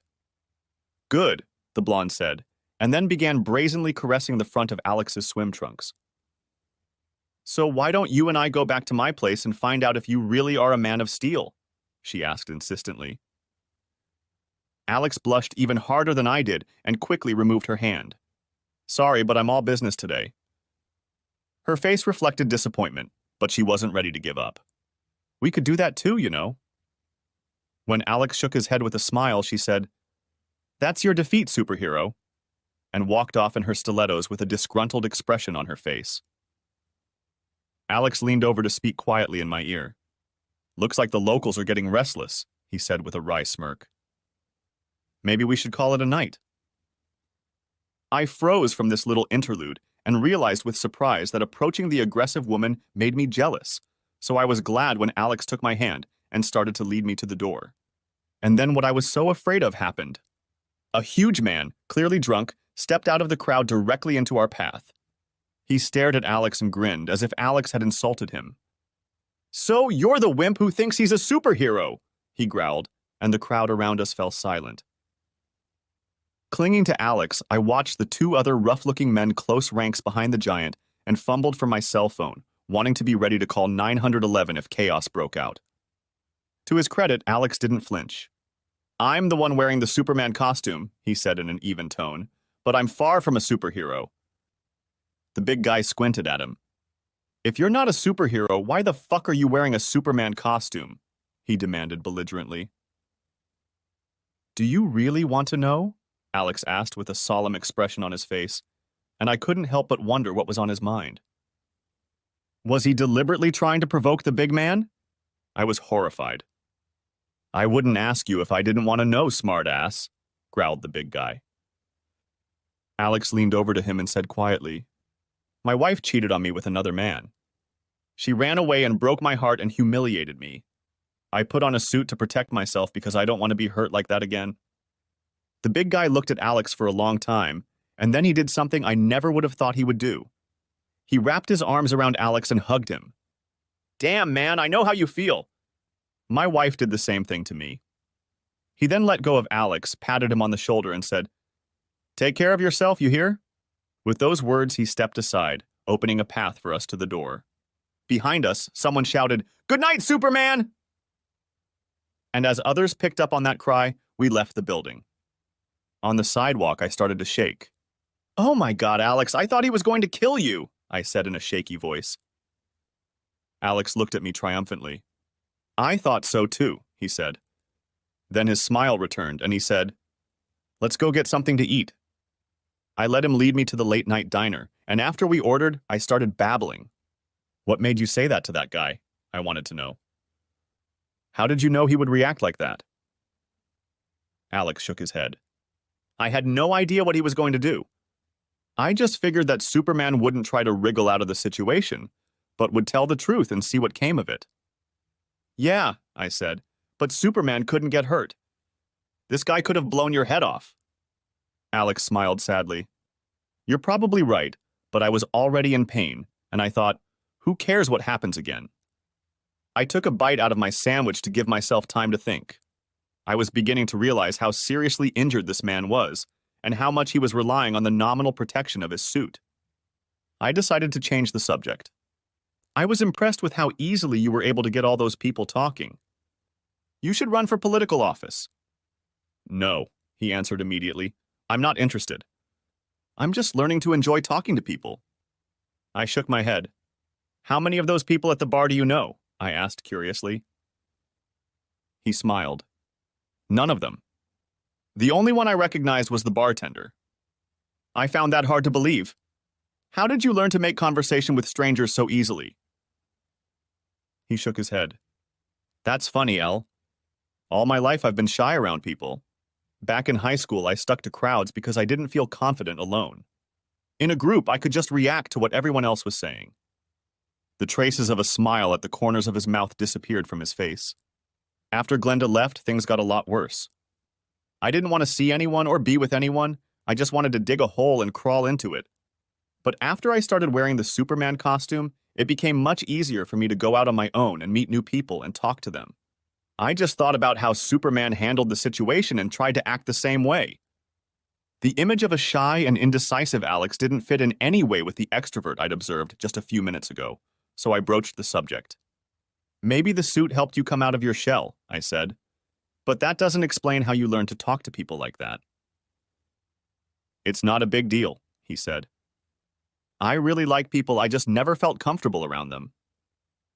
"Good," the blonde said, and then began brazenly caressing the front of Alex's swim trunks. "So why don't you and I go back to my place and find out if you really are a man of steel?" she asked insistently. Alex blushed even harder than I did and quickly removed her hand. "Sorry, but I'm all business today." Her face reflected disappointment, but she wasn't ready to give up. "We could do that too, you know." When Alex shook his head with a smile, she said, "That's your defeat, superhero," and walked off in her stilettos with a disgruntled expression on her face. Alex leaned over to speak quietly in my ear. "Looks like the locals are getting restless," he said with a wry smirk. "Maybe we should call it a night." I froze from this little interlude and realized with surprise that approaching the aggressive woman made me jealous, so I was glad when Alex took my hand and started to lead me to the door. And then what I was so afraid of happened. A huge man, clearly drunk, stepped out of the crowd directly into our path. He stared at Alex and grinned as if Alex had insulted him. "So you're the wimp who thinks he's a superhero," he growled, and the crowd around us fell silent. Clinging to Alex, I watched the two other rough-looking men close ranks behind the giant and fumbled for my cell phone, wanting to be ready to call 911 if chaos broke out. To his credit, Alex didn't flinch. "I'm the one wearing the Superman costume," he said in an even tone, "but I'm far from a superhero." The big guy squinted at him. "If you're not a superhero, why the fuck are you wearing a Superman costume?" he demanded belligerently. "Do you really want to know?" Alex asked with a solemn expression on his face, and I couldn't help but wonder what was on his mind. Was he deliberately trying to provoke the big man? I was horrified. "I wouldn't ask you if I didn't want to know, smartass," growled the big guy. Alex leaned over to him and said quietly, "My wife cheated on me with another man. She ran away and broke my heart and humiliated me. I put on a suit to protect myself because I don't want to be hurt like that again." The big guy looked at Alex for a long time, and then he did something I never would have thought he would do. He wrapped his arms around Alex and hugged him. "Damn, man, I know how you feel." My wife did the same thing to me. He then let go of Alex, patted him on the shoulder, and said, "Take care of yourself, you hear?" With those words, he stepped aside, opening a path for us to the door. Behind us, someone shouted, "Good night, Superman!" And as others picked up on that cry, we left the building. On the sidewalk, I started to shake. "Oh my God, Alex, I thought he was going to kill you," I said in a shaky voice. Alex looked at me triumphantly. "I thought so too," he said. Then his smile returned, and he said, "Let's go get something to eat." I let him lead me to the late-night diner, and after we ordered, I started babbling. "What made you say that to that guy?" I wanted to know. "How did you know he would react like that?" Alex shook his head. "I had no idea what he was going to do. I just figured that Superman wouldn't try to wriggle out of the situation, but would tell the truth and see what came of it." "Yeah," I said, "but Superman couldn't get hurt. This guy could have blown your head off." Alex smiled sadly. "You're probably right, but I was already in pain, and I thought, who cares what happens again?" I took a bite out of my sandwich to give myself time to think. I was beginning to realize how seriously injured this man was, and how much he was relying on the nominal protection of his suit. I decided to change the subject. "I was impressed with how easily you were able to get all those people talking. You should run for political office." "No," he answered immediately. "I'm not interested. I'm just learning to enjoy talking to people." I shook my head. "How many of those people at the bar do you know?" I asked curiously. He smiled. "None of them. The only one I recognized was the bartender." I found that hard to believe. "How did you learn to make conversation with strangers so easily?" He shook his head. "That's funny, Elle. All my life I've been shy around people. Back in high school, I stuck to crowds because I didn't feel confident alone. In a group, I could just react to what everyone else was saying. The traces of a smile at the corners of his mouth disappeared from his face. After Glenda left, things got a lot worse. I didn't want to see anyone or be with anyone. I just wanted to dig a hole and crawl into it. But after I started wearing the Superman costume, it became much easier for me to go out on my own and meet new people and talk to them. I just thought about how Superman handled the situation and tried to act the same way. The image of a shy and indecisive Alex didn't fit in any way with the extrovert I'd observed just a few minutes ago, so I broached the subject. Maybe the suit helped you come out of your shell, I said. But that doesn't explain how you learned to talk to people like that. It's not a big deal, he said. I really like people, I just never felt comfortable around them.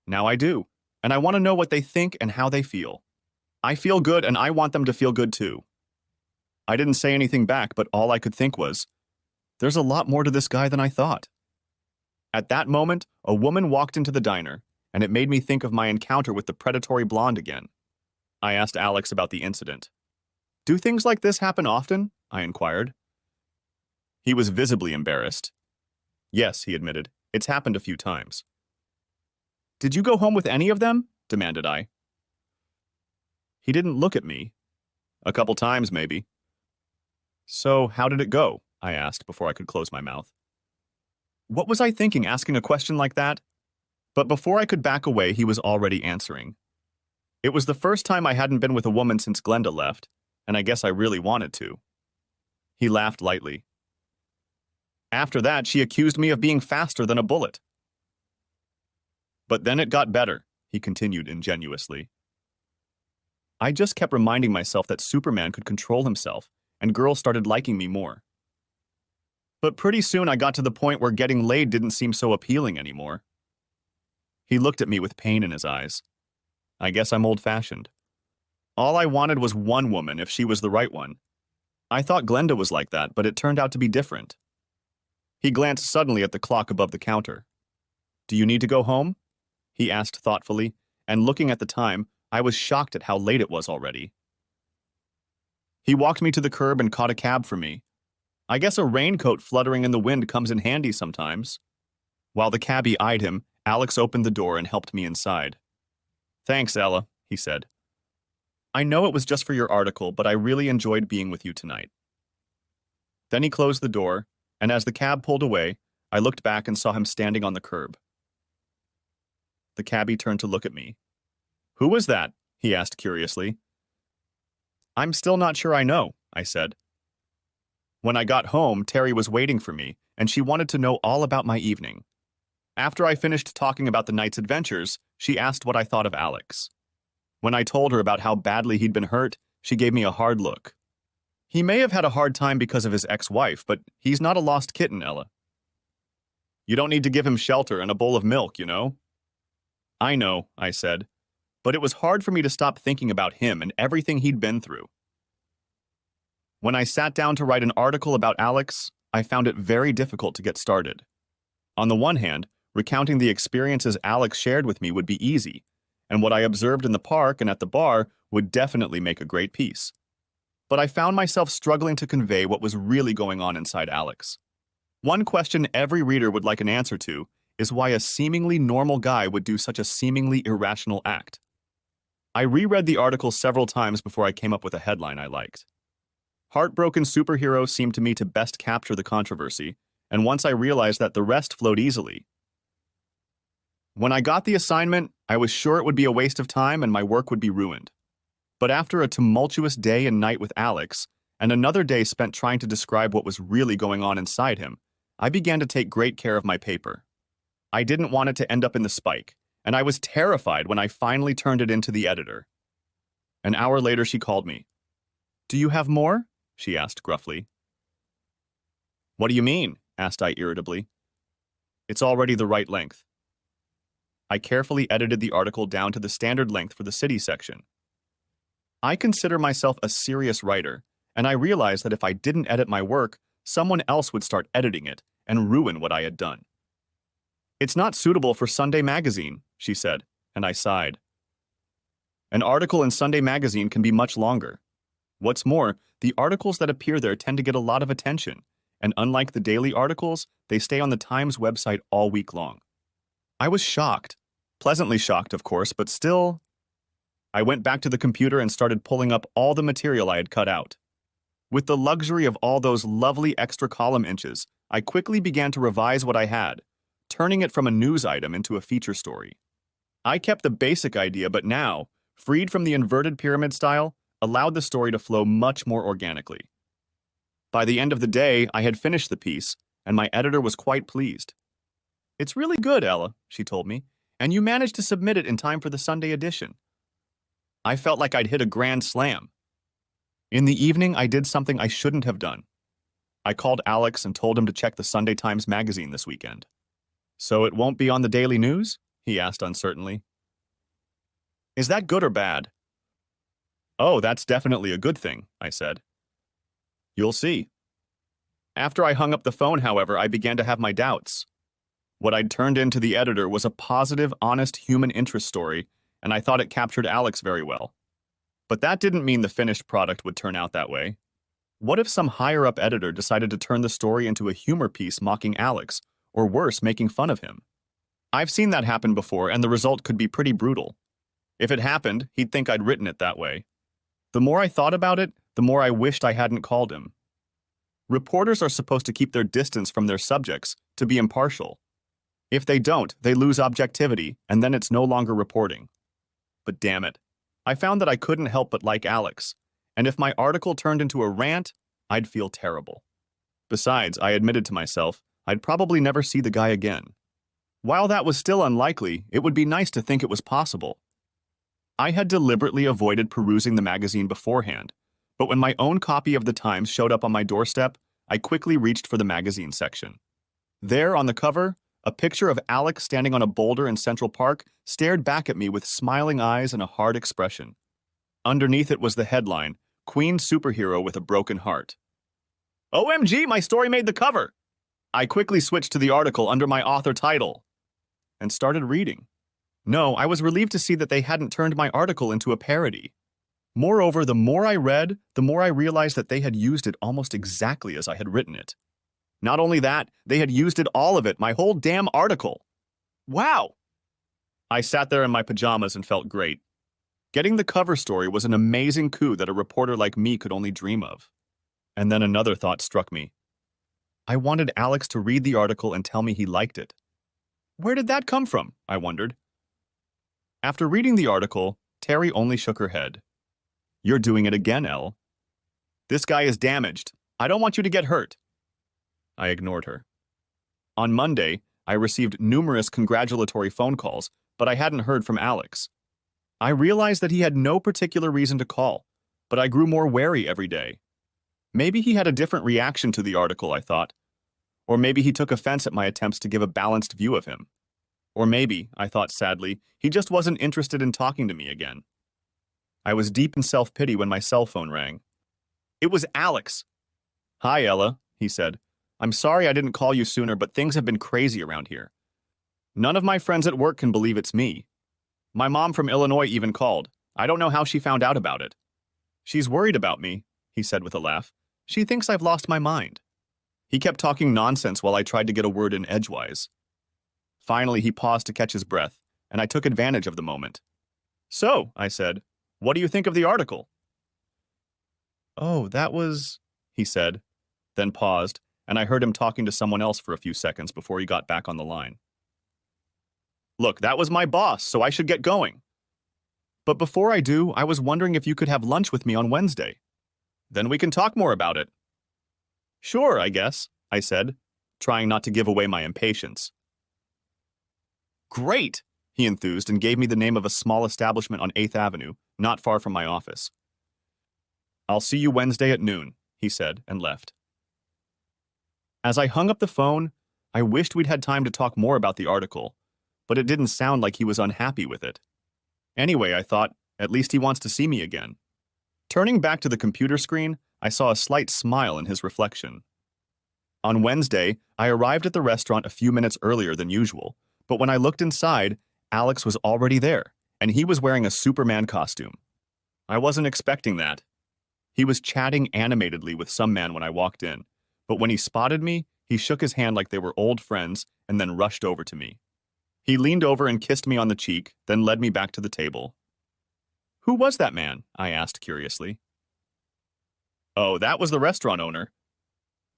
Now I do, and I want to know what they think and how they feel. I feel good and I want them to feel good too. I didn't say anything back, but all I could think was, there's a lot more to this guy than I thought. At that moment, a woman walked into the diner, and it made me think of my encounter with the predatory blonde again. I asked Alex about the incident. Do things like this happen often? I inquired. He was visibly embarrassed. Yes, he admitted. It's happened a few times. Did you go home with any of them? Demanded I. He didn't look at me. A couple times, maybe. So, how did it go? I asked before I could close my mouth. What was I thinking asking a question like that? But before I could back away, he was already answering. It was the first time I hadn't been with a woman since Glenda left, and I guess I really wanted to. He laughed lightly. After that, she accused me of being faster than a bullet. But then it got better, he continued ingenuously. I just kept reminding myself that Superman could control himself, and girls started liking me more. But pretty soon I got to the point where getting laid didn't seem so appealing anymore. He looked at me with pain in his eyes. I guess I'm old-fashioned. All I wanted was one woman if she was the right one. I thought Glenda was like that, but it turned out to be different. He glanced suddenly at the clock above the counter. Do you need to go home? He asked thoughtfully, and looking at the time, I was shocked at how late it was already. He walked me to the curb and caught a cab for me. I guess a raincoat fluttering in the wind comes in handy sometimes. While the cabbie eyed him, Alex opened the door and helped me inside. Thanks, Ella, he said. I know it was just for your article, but I really enjoyed being with you tonight. Then he closed the door, and as the cab pulled away, I looked back and saw him standing on the curb. The cabbie turned to look at me. Who was that? He asked curiously. I'm still not sure I know, I said. When I got home, Terry was waiting for me, and she wanted to know all about my evening. After I finished talking about the night's adventures, she asked what I thought of Alex. When I told her about how badly he'd been hurt, she gave me a hard look. He may have had a hard time because of his ex-wife, but he's not a lost kitten, Ella. You don't need to give him shelter and a bowl of milk, you know? I know, I said, but it was hard for me to stop thinking about him and everything he'd been through. When I sat down to write an article about Alex, I found it very difficult to get started. On the one hand, recounting the experiences Alex shared with me would be easy, and what I observed in the park and at the bar would definitely make a great piece. But I found myself struggling to convey what was really going on inside Alex. One question every reader would like an answer to is why a seemingly normal guy would do such a seemingly irrational act. I reread the article several times before I came up with a headline I liked. Heartbroken superhero seemed to me to best capture the controversy, and once I realized that the rest flowed easily. When I got the assignment, I was sure it would be a waste of time and my work would be ruined. But after a tumultuous day and night with Alex, and another day spent trying to describe what was really going on inside him, I began to take great care of my paper. I didn't want it to end up in the spike, and I was terrified when I finally turned it in to the editor. An hour later, she called me. Do you have more? She asked gruffly. What do you mean? Asked I irritably. It's already the right length. I carefully edited the article down to the standard length for the city section. I consider myself a serious writer, and I realized that if I didn't edit my work, someone else would start editing it and ruin what I had done. It's not suitable for Sunday Magazine, she said, and I sighed. An article in Sunday Magazine can be much longer. What's more, The articles that appear there tend to get a lot of attention, and unlike the daily articles, they stay on the Times website all week long. I was shocked. Pleasantly shocked, of course, but still. I went back to the computer and started pulling up all the material I had cut out. With the luxury of all those lovely extra column inches, I quickly began to revise what I had, turning it from a news item into a feature story. I kept the basic idea, but now, freed from the inverted pyramid style, allowed the story to flow much more organically. By the end of the day, I had finished the piece, and my editor was quite pleased. "It's really good, Ella," she told me, "and you managed to submit it in time for the Sunday edition." I felt like I'd hit a grand slam. In the evening, I did something I shouldn't have done. I called Alex and told him to check the Sunday Times magazine this weekend. "So it won't be on the daily news?" he asked uncertainly. "Is that good or bad?" "Oh, that's definitely a good thing," I said. "You'll see." After I hung up the phone, however, I began to have my doubts. What I'd turned in to the editor was a positive, honest human interest story, and I thought it captured Alex very well. But that didn't mean the finished product would turn out that way. What if some higher-up editor decided to turn the story into a humor piece mocking Alex, or worse, making fun of him? I've seen that happen before, and the result could be pretty brutal. If it happened, he'd think I'd written it that way. The more I thought about it, the more I wished I hadn't called him. Reporters are supposed to keep their distance from their subjects, to be impartial. If they don't, they lose objectivity, and then it's no longer reporting. But damn it, I found that I couldn't help but like Alex, and if my article turned into a rant, I'd feel terrible. Besides, I admitted to myself, I'd probably never see the guy again. While that was still unlikely, it would be nice to think it was possible. I had deliberately avoided perusing the magazine beforehand, but when my own copy of the Times showed up on my doorstep, I quickly reached for the magazine section. There, on the cover, a picture of Alex standing on a boulder in Central Park stared back at me with smiling eyes and a hard expression. Underneath it was the headline, "Queen Superhero with a Broken Heart." OMG, my story made the cover! I quickly switched to the article under my author title and started reading. No, I was relieved to see that they hadn't turned my article into a parody. Moreover, the more I read, the more I realized that they had used it almost exactly as I had written it. Not only that, they had used it all of it, my whole damn article. Wow! I sat there in my pajamas and felt great. Getting the cover story was an amazing coup that a reporter like me could only dream of. And then another thought struck me. I wanted Alex to read the article and tell me he liked it. Where did that come from? I wondered. After reading the article, Terry only shook her head. "You're doing it again, Elle. This guy is damaged. I don't want you to get hurt." I ignored her. On Monday, I received numerous congratulatory phone calls, but I hadn't heard from Alex. I realized that he had no particular reason to call, but I grew more wary every day. Maybe he had a different reaction to the article, I thought. Or maybe he took offense at my attempts to give a balanced view of him. Or maybe, I thought sadly, he just wasn't interested in talking to me again. I was deep in self-pity when my cell phone rang. It was Alex. "Hi, Ella," he said. "I'm sorry I didn't call you sooner, but things have been crazy around here. None of my friends at work can believe it's me. My mom from Illinois even called. I don't know how she found out about it. She's worried about me," he said with a laugh. "She thinks I've lost my mind." He kept talking nonsense while I tried to get a word in edgewise. Finally, he paused to catch his breath, and I took advantage of the moment. "So," I said, "what do you think of the article?" "Oh, that was," he said, then paused, and I heard him talking to someone else for a few seconds before he got back on the line. "Look, that was my boss, so I should get going. But before I do, I was wondering if you could have lunch with me on Wednesday. Then we can talk more about it." "Sure, I guess," I said, trying not to give away my impatience. "Great!" he enthused and gave me the name of a small establishment on 8th Avenue, not far from my office. "I'll see you Wednesday at noon," he said, and left. As I hung up the phone, I wished we'd had time to talk more about the article, but it didn't sound like he was unhappy with it. Anyway, I thought, at least he wants to see me again. Turning back to the computer screen, I saw a slight smile in his reflection. On Wednesday, I arrived at the restaurant a few minutes earlier than usual, but when I looked inside, Alex was already there, and he was wearing a Superman costume. I wasn't expecting that. He was chatting animatedly with some man when I walked in, but when he spotted me, he shook his hand like they were old friends and then rushed over to me. He leaned over and kissed me on the cheek, then led me back to the table. "Who was that man?" I asked curiously. "Oh, that was the restaurant owner.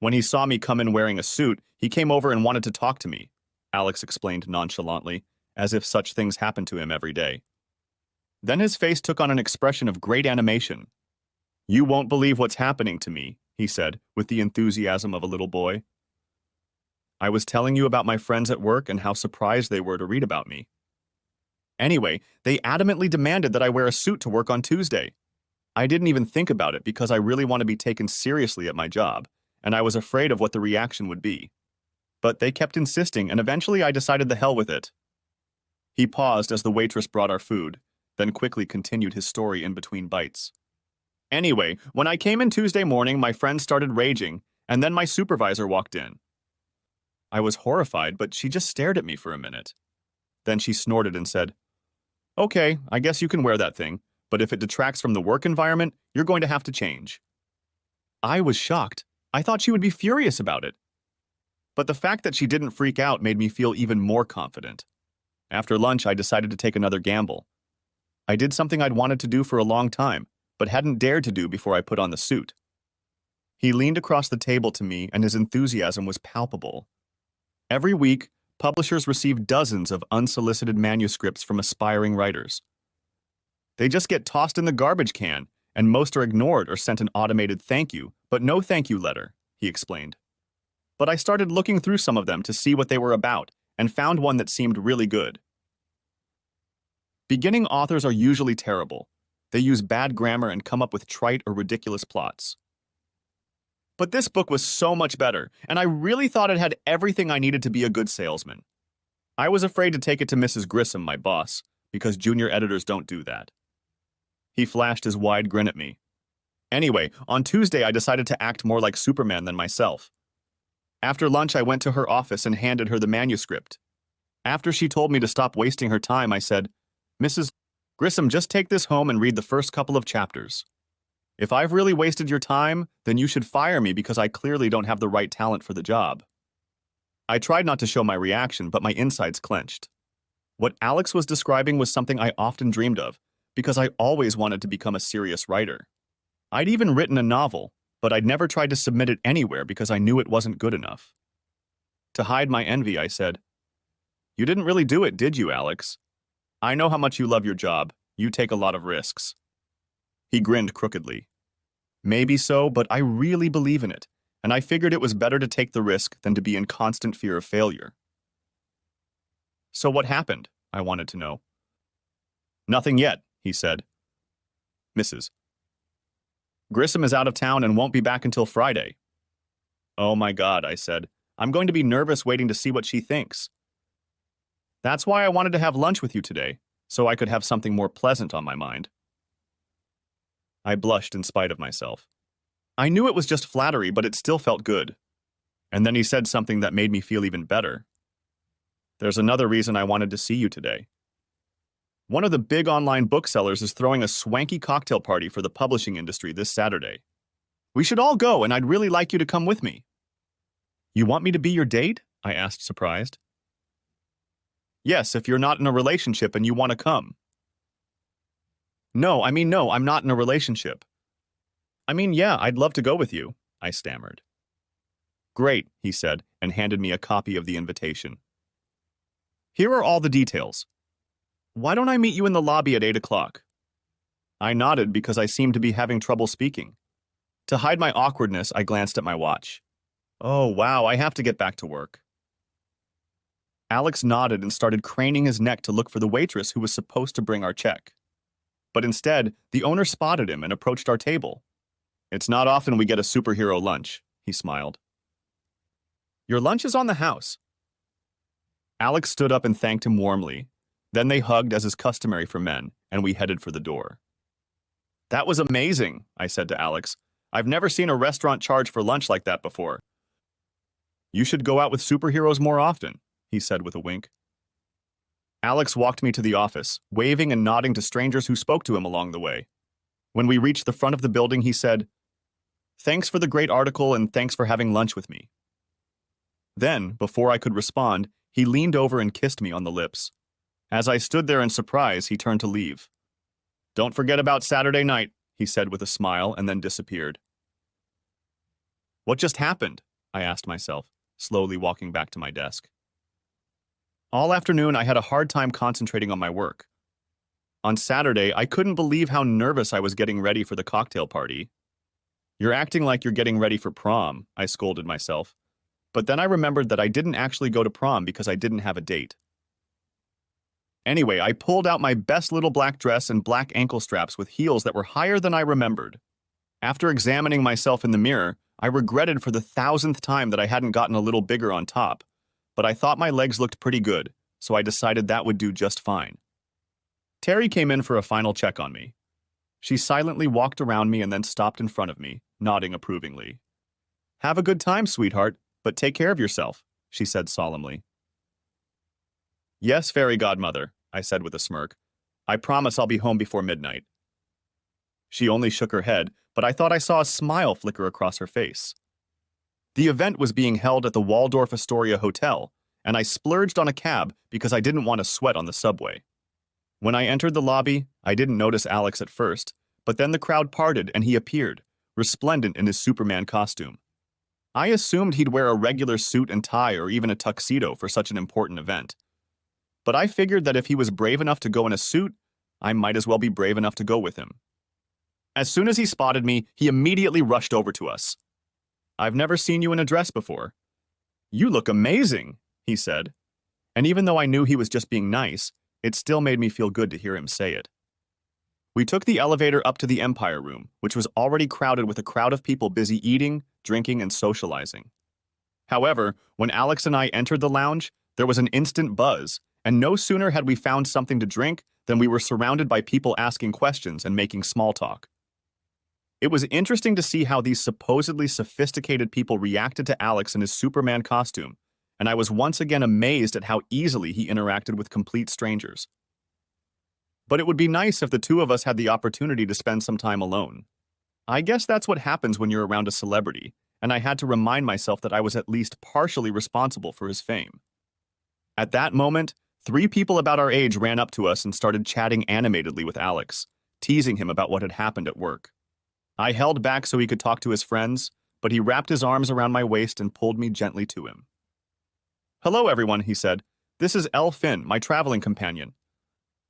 When he saw me come in wearing a suit, he came over and wanted to talk to me," Alex explained nonchalantly, as if such things happened to him every day. Then his face took on an expression of great animation. "You won't believe what's happening to me," he said, with the enthusiasm of a little boy. "I was telling you about my friends at work and how surprised they were to read about me. Anyway, they adamantly demanded that I wear a suit to work on Tuesday. I didn't even think about it because I really want to be taken seriously at my job, and I was afraid of what the reaction would be. But they kept insisting, and eventually I decided the hell with it." He paused as the waitress brought our food, then quickly continued his story in between bites. "Anyway, when I came in Tuesday morning, my friends started raging, and then my supervisor walked in. I was horrified, but she just stared at me for a minute. Then she snorted and said, 'Okay, I guess you can wear that thing, but if it detracts from the work environment, you're going to have to change.' I was shocked. I thought she would be furious about it. But the fact that she didn't freak out made me feel even more confident. After lunch, I decided to take another gamble. I did something I'd wanted to do for a long time, but hadn't dared to do before I put on the suit." He leaned across the table to me, and his enthusiasm was palpable. Every week, publishers receive dozens of unsolicited manuscripts from aspiring writers. They just get tossed in the garbage can, and most are ignored or sent an automated thank you, but no thank you letter, he explained. But I started looking through some of them to see what they were about, and found one that seemed really good. Beginning authors are usually terrible. They use bad grammar and come up with trite or ridiculous plots. But this book was so much better, and I really thought it had everything I needed to be a good salesman. I was afraid to take it to Mrs. Grissom, my boss, because junior editors don't do that. He flashed his wide grin at me. Anyway, on Tuesday I decided to act more like Superman than myself. After lunch I went to her office and handed her the manuscript. After she told me to stop wasting her time, I said, "Mrs. Grissom, just take this home and read the first couple of chapters. If I've really wasted your time, then you should fire me because I clearly don't have the right talent for the job." I tried not to show my reaction, but my insides clenched. What Alex was describing was something I often dreamed of, because I always wanted to become a serious writer. I'd even written a novel, but I'd never tried to submit it anywhere because I knew it wasn't good enough. To hide my envy, I said, "You didn't really do it, did you, Alex? I know how much you love your job. You take a lot of risks." He grinned crookedly. "Maybe so, but I really believe in it, and I figured it was better to take the risk than to be in constant fear of failure." "So what happened?" I wanted to know. "Nothing yet," he said. "Mrs. Grissom is out of town and won't be back until Friday." "Oh my God," I said. "I'm going to be nervous waiting to see what she thinks." "That's why I wanted to have lunch with you today, so I could have something more pleasant on my mind." I blushed in spite of myself. I knew it was just flattery, but it still felt good. And then he said something that made me feel even better. "There's another reason I wanted to see you today. One of the big online booksellers is throwing a swanky cocktail party for the publishing industry this Saturday. We should all go, and I'd really like you to come with me." "You want me to be your date?" I asked, surprised. "Yes, if you're not in a relationship and you want to come." No, I'm not in a relationship." "Yeah, I'd love to go with you," I stammered. "Great," he said, and handed me a copy of the invitation. "Here are all the details. Why don't I meet you in the lobby at 8 o'clock? I nodded because I seemed to be having trouble speaking. To hide my awkwardness, I glanced at my watch. Oh, wow, I have to get back to work. Alex nodded and started craning his neck to look for the waitress who was supposed to bring our check. But instead, the owner spotted him and approached our table. "It's not often we get a superhero lunch," he smiled. "Your lunch is on the house." Alex stood up and thanked him warmly. Then they hugged as is customary for men, and we headed for the door. "That was amazing," I said to Alex. "I've never seen a restaurant charge for lunch like that before." "You should go out with superheroes more often," he said with a wink. Alex walked me to the office, waving and nodding to strangers who spoke to him along the way. When we reached the front of the building, he said, "Thanks for the great article and thanks for having lunch with me." Then, before I could respond, he leaned over and kissed me on the lips. As I stood there in surprise, he turned to leave. "Don't forget about Saturday night," he said with a smile and then disappeared. What just happened? I asked myself, slowly walking back to my desk. All afternoon, I had a hard time concentrating on my work. On Saturday, I couldn't believe how nervous I was getting ready for the cocktail party. "You're acting like you're getting ready for prom," I scolded myself. But then I remembered that I didn't actually go to prom because I didn't have a date. Anyway, I pulled out my best little black dress and black ankle straps with heels that were higher than I remembered. After examining myself in the mirror, I regretted for the 1,000th time that I hadn't gotten a little bigger on top, but I thought my legs looked pretty good, so I decided that would do just fine. Terry came in for a final check on me. She silently walked around me and then stopped in front of me, nodding approvingly. "Have a good time, sweetheart, but take care of yourself," she said solemnly. "Yes, fairy godmother," I said with a smirk. "I promise I'll be home before midnight." She only shook her head, but I thought I saw a smile flicker across her face. The event was being held at the Waldorf Astoria Hotel, and I splurged on a cab because I didn't want to sweat on the subway. When I entered the lobby, I didn't notice Alex at first, but then the crowd parted and he appeared, resplendent in his Superman costume. I assumed he'd wear a regular suit and tie or even a tuxedo for such an important event. But I figured that if he was brave enough to go in a suit, I might as well be brave enough to go with him. As soon as he spotted me, he immediately rushed over to us. "I've never seen you in a dress before." "You look amazing," he said. And even though I knew he was just being nice, it still made me feel good to hear him say it. We took the elevator up to the Empire Room, which was already crowded with a crowd of people busy eating, drinking, and socializing. However, when Alex and I entered the lounge, there was an instant buzz, and no sooner had we found something to drink than we were surrounded by people asking questions and making small talk. It was interesting to see how these supposedly sophisticated people reacted to Alex in his Superman costume, and I was once again amazed at how easily he interacted with complete strangers. But it would be nice if the two of us had the opportunity to spend some time alone. I guess that's what happens when you're around a celebrity, and I had to remind myself that I was at least partially responsible for his fame. At that moment, 3 people about our age ran up to us and started chatting animatedly with Alex, teasing him about what had happened at work. I held back so he could talk to his friends, but he wrapped his arms around my waist and pulled me gently to him. "Hello, everyone," he said. "This is Elle Finn, my traveling companion.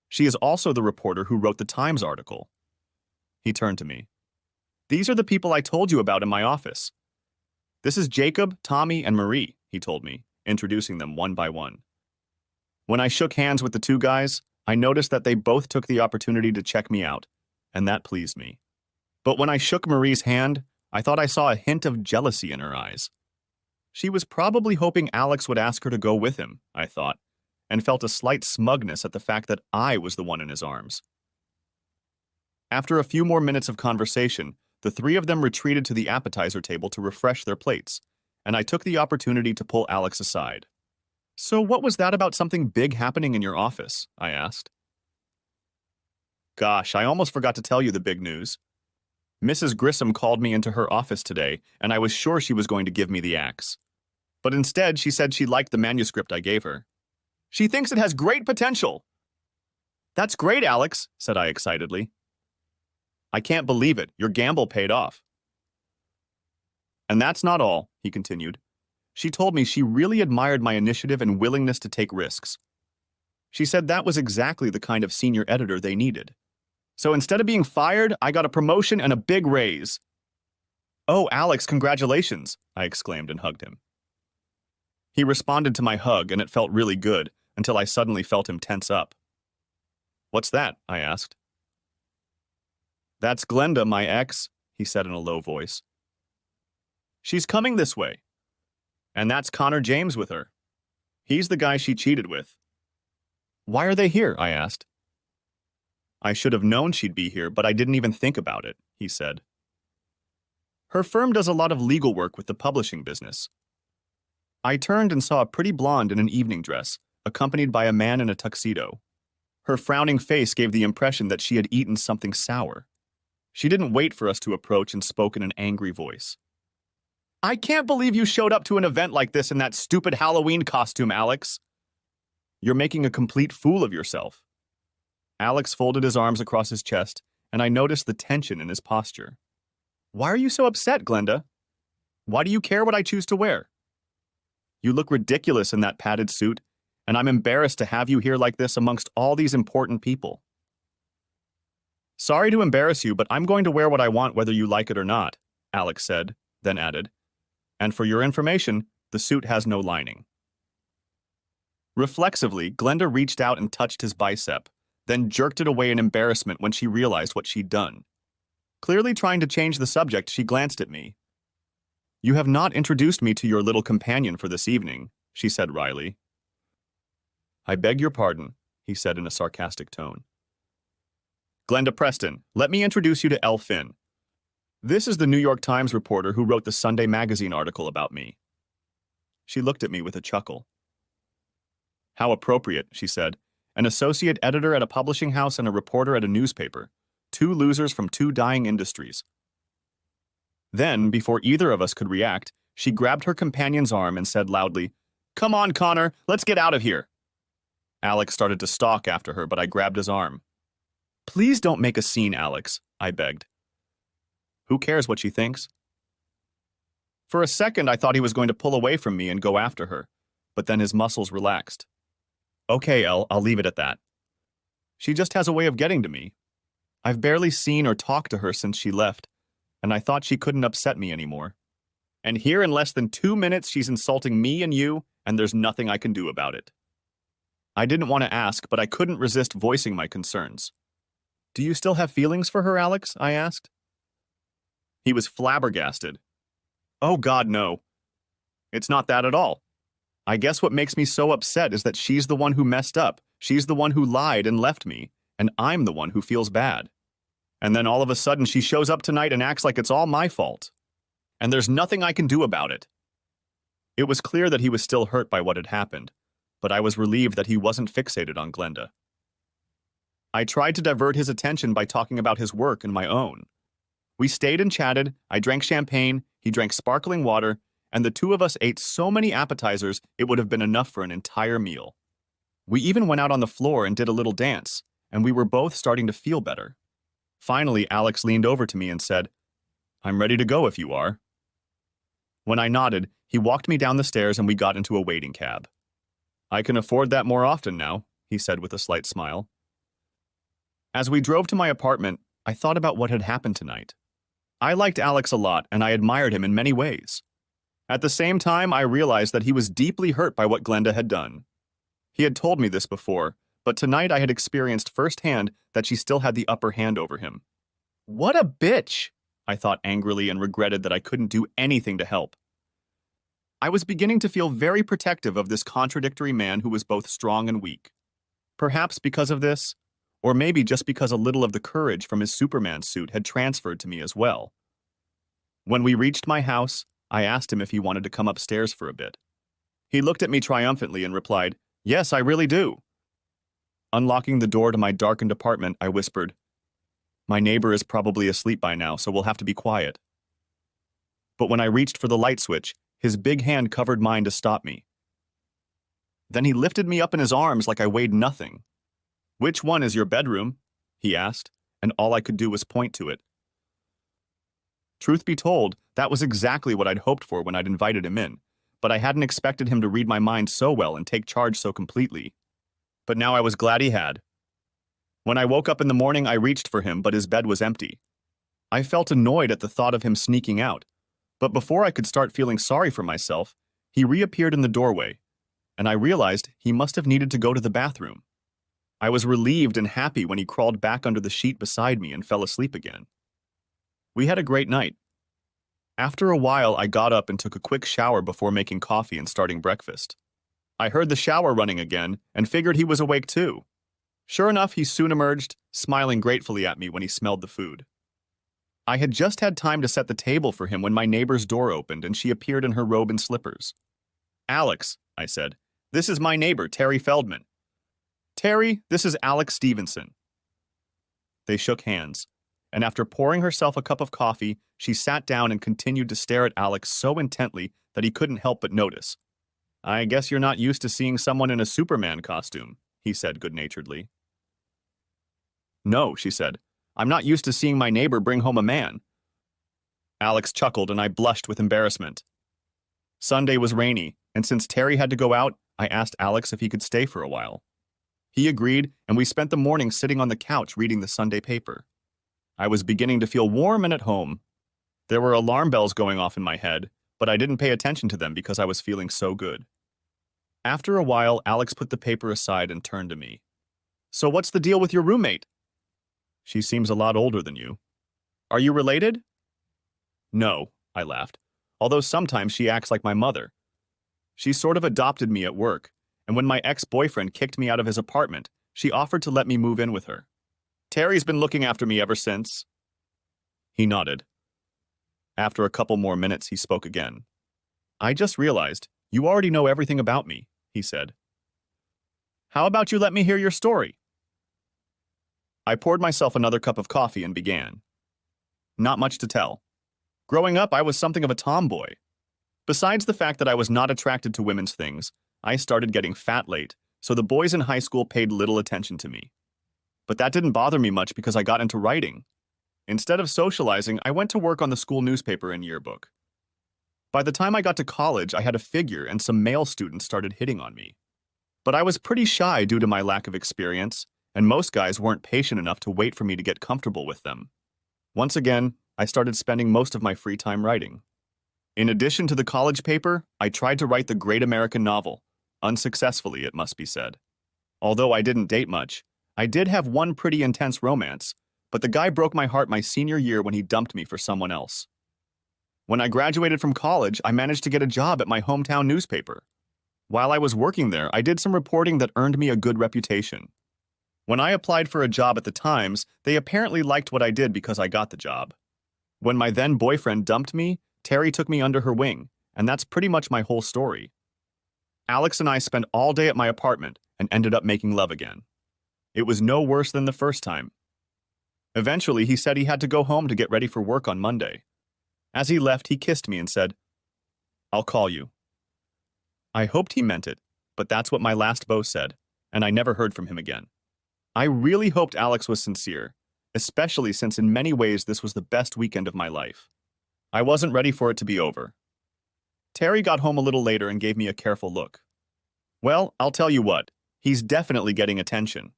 She is also the reporter who wrote the Times article." He turned to me. "These are the people I told you about in my office. This is Jacob, Tommy, and Marie," he told me, introducing them one by one. When I shook hands with the 2 guys, I noticed that they both took the opportunity to check me out, and that pleased me. But when I shook Marie's hand, I thought I saw a hint of jealousy in her eyes. She was probably hoping Alex would ask her to go with him, I thought, and felt a slight smugness at the fact that I was the one in his arms. After a few more minutes of conversation, the 3 of them retreated to the appetizer table to refresh their plates, and I took the opportunity to pull Alex aside. "So what was that about something big happening in your office?" I asked. "Gosh, I almost forgot to tell you the big news. Mrs. Grissom called me into her office today, and I was sure she was going to give me the axe. But instead, she said she liked the manuscript I gave her. She thinks it has great potential." "That's great, Alex," said I excitedly. "I can't believe it. Your gamble paid off." "And that's not all," he continued. "She told me she really admired my initiative and willingness to take risks. She said that was exactly the kind of senior editor they needed. So instead of being fired, I got a promotion and a big raise." "Oh, Alex, congratulations," I exclaimed and hugged him. He responded to my hug, and it felt really good, until I suddenly felt him tense up. "What's that?" I asked. "That's Glenda, my ex," he said in a low voice. "She's coming this way. And that's Connor James with her. He's the guy she cheated with." "Why are they here?" I asked. "I should have known she'd be here, but I didn't even think about it," he said. "Her firm does a lot of legal work with the publishing business." I turned and saw a pretty blonde in an evening dress, accompanied by a man in a tuxedo. Her frowning face gave the impression that she had eaten something sour. She didn't wait for us to approach and spoke in an angry voice. I can't believe you showed up to an event like this in that stupid Halloween costume, Alex. You're making a complete fool of yourself. Alex folded his arms across his chest, and I noticed the tension in his posture. Why are you so upset, Glenda? Why do you care what I choose to wear? You look ridiculous in that padded suit, and I'm embarrassed to have you here like this amongst all these important people. Sorry to embarrass you, but I'm going to wear what I want whether you like it or not, Alex said, then added, and for your information, the suit has no lining. Reflexively, Glenda reached out and touched his bicep, then jerked it away in embarrassment when she realized what she'd done. Clearly trying to change the subject, she glanced at me. You have not introduced me to your little companion for this evening, she said wryly. I beg your pardon, he said in a sarcastic tone. Glenda Preston, let me introduce you to Elle Finn. This is the New York Times reporter who wrote the Sunday magazine article about me. She looked at me with a chuckle. How appropriate, she said. An associate editor at a publishing house and a reporter at a newspaper. Two losers from two dying industries. Then, before either of us could react, she grabbed her companion's arm and said loudly, Come on, Connor, let's get out of here. Alex started to stalk after her, but I grabbed his arm. Please don't make a scene, Alex, I begged. Who cares what she thinks? For a second, I thought he was going to pull away from me and go after her, but then his muscles relaxed. Okay, Elle, I'll leave it at that. She just has a way of getting to me. I've barely seen or talked to her since she left, and I thought she couldn't upset me anymore. And here in less than 2 minutes, she's insulting me and you, and there's nothing I can do about it. I didn't want to ask, but I couldn't resist voicing my concerns. Do you still have feelings for her, Alex? I asked. He was flabbergasted. Oh God, no. It's not that at all. I guess what makes me so upset is that she's the one who messed up, she's the one who lied and left me, and I'm the one who feels bad. And then all of a sudden she shows up tonight and acts like it's all my fault. And there's nothing I can do about it. It was clear that he was still hurt by what had happened, but I was relieved that he wasn't fixated on Glenda. I tried to divert his attention by talking about his work and my own. We stayed and chatted, I drank champagne, he drank sparkling water, and the two of us ate so many appetizers it would have been enough for an entire meal. We even went out on the floor and did a little dance, and we were both starting to feel better. Finally, Alex leaned over to me and said, I'm ready to go if you are. When I nodded, he walked me down the stairs and we got into a waiting cab. I can afford that more often now, he said with a slight smile. As we drove to my apartment, I thought about what had happened tonight. I liked Alex a lot and I admired him in many ways. At the same time, I realized that he was deeply hurt by what Glenda had done. He had told me this before, but tonight I had experienced firsthand that she still had the upper hand over him. What a bitch, I thought angrily and regretted that I couldn't do anything to help. I was beginning to feel very protective of this contradictory man who was both strong and weak. Perhaps because of this, or maybe just because a little of the courage from his Superman suit had transferred to me as well. When we reached my house, I asked him if he wanted to come upstairs for a bit. He looked at me triumphantly and replied, Yes, I really do. Unlocking the door to my darkened apartment, I whispered, My neighbor is probably asleep by now, so we'll have to be quiet. But when I reached for the light switch, his big hand covered mine to stop me. Then he lifted me up in his arms like I weighed nothing. Which one is your bedroom? He asked, and all I could do was point to it. Truth be told, that was exactly what I'd hoped for when I'd invited him in, but I hadn't expected him to read my mind so well and take charge so completely. But now I was glad he had. When I woke up in the morning, I reached for him, but his bed was empty. I felt annoyed at the thought of him sneaking out, but before I could start feeling sorry for myself, he reappeared in the doorway, and I realized he must have needed to go to the bathroom. I was relieved and happy when he crawled back under the sheet beside me and fell asleep again. We had a great night. After a while, I got up and took a quick shower before making coffee and starting breakfast. I heard the shower running again and figured he was awake too. Sure enough, he soon emerged, smiling gratefully at me when he smelled the food. I had just had time to set the table for him when my neighbor's door opened and she appeared in her robe and slippers. Alex, I said, this is my neighbor, Terry Feldman. Terry, this is Alex Stevenson. They shook hands, and after pouring herself a cup of coffee, she sat down and continued to stare at Alex so intently that he couldn't help but notice. "I guess you're not used to seeing someone in a Superman costume," he said good-naturedly. "No," she said. "I'm not used to seeing my neighbor bring home a man." Alex chuckled and I blushed with embarrassment. Sunday was rainy, and since Terry had to go out, I asked Alex if he could stay for a while. He agreed, and we spent the morning sitting on the couch reading the Sunday paper. I was beginning to feel warm and at home. There were alarm bells going off in my head, but I didn't pay attention to them because I was feeling so good. After a while, Alex put the paper aside and turned to me. "So what's the deal with your roommate?" "She seems a lot older than you." "Are you related?" "No," I laughed, "although sometimes she acts like my mother. She sort of adopted me at work, and when my ex-boyfriend kicked me out of his apartment, she offered to let me move in with her. Terry's been looking after me ever since." He nodded. After a couple more minutes, he spoke again. "I just realized you already know everything about me," he said. "How about you let me hear your story?" I poured myself another cup of coffee and began. Not much to tell. Growing up, I was something of a tomboy. Besides the fact that I was not attracted to women's things, I started getting fat late, so the boys in high school paid little attention to me. But that didn't bother me much because I got into writing. Instead of socializing, I went to work on the school newspaper and yearbook. By the time I got to college, I had a figure and some male students started hitting on me. But I was pretty shy due to my lack of experience, and most guys weren't patient enough to wait for me to get comfortable with them. Once again, I started spending most of my free time writing. In addition to the college paper, I tried to write the great American novel, unsuccessfully, it must be said. Although I didn't date much, I did have one pretty intense romance, but the guy broke my heart my senior year when he dumped me for someone else. When I graduated from college, I managed to get a job at my hometown newspaper. While I was working there, I did some reporting that earned me a good reputation. When I applied for a job at the Times, they apparently liked what I did because I got the job. When my then boyfriend dumped me, Terry took me under her wing, and that's pretty much my whole story. Alex and I spent all day at my apartment and ended up making love again. It was no worse than the first time. Eventually, he said he had to go home to get ready for work on Monday. As he left, he kissed me and said, "I'll call you." I hoped he meant it, but that's what my last beau said, and I never heard from him again. I really hoped Alex was sincere, especially since in many ways this was the best weekend of my life. I wasn't ready for it to be over. Terry got home a little later and gave me a careful look. "Well, I'll tell you what, he's definitely getting attention."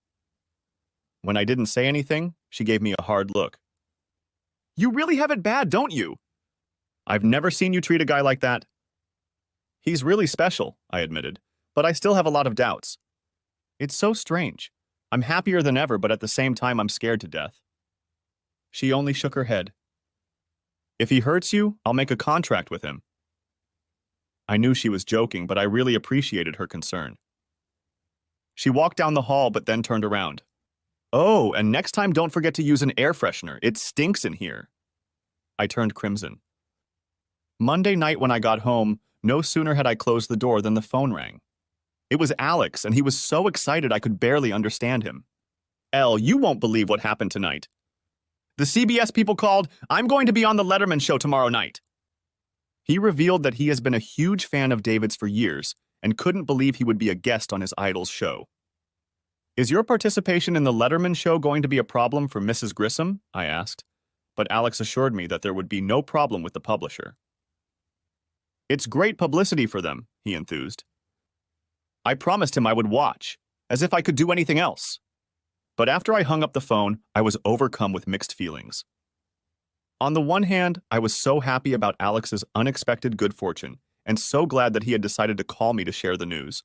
When I didn't say anything, she gave me a hard look. "You really have it bad, don't you?" "I've never seen you treat a guy like that." "He's really special," I admitted, "but I still have a lot of doubts. It's so strange. I'm happier than ever, but at the same time I'm scared to death." She only shook her head. "If he hurts you, I'll make a contract with him." I knew she was joking, but I really appreciated her concern. She walked down the hall, but then turned around. "Oh, and next time don't forget to use an air freshener. It stinks in here." I turned crimson. Monday night when I got home, no sooner had I closed the door than the phone rang. It was Alex, and he was so excited I could barely understand him. "Elle, you won't believe what happened tonight. The CBS people called. I'm going to be on the Letterman show tomorrow night." He revealed that he has been a huge fan of David's for years and couldn't believe he would be a guest on his idol's show. "Is your participation in the Letterman show going to be a problem for Mrs. Grissom?" I asked, but Alex assured me that there would be no problem with the publisher. "It's great publicity for them," he enthused. I promised him I would watch, as if I could do anything else. But after I hung up the phone, I was overcome with mixed feelings. On the one hand, I was so happy about Alex's unexpected good fortune, and so glad that he had decided to call me to share the news.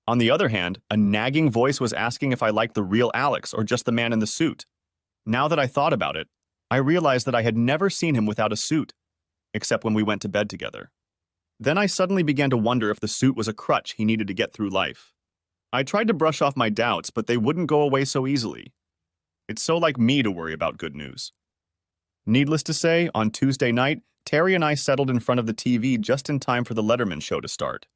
On the other hand, a nagging voice was asking if I liked the real Alex or just the man in the suit. Now that I thought about it, I realized that I had never seen him without a suit, except when we went to bed together. Then I suddenly began to wonder if the suit was a crutch he needed to get through life. I tried to brush off my doubts, but they wouldn't go away so easily. It's so like me to worry about good news. Needless to say, on Tuesday night, Terry and I settled in front of the TV just in time for the Letterman show to start.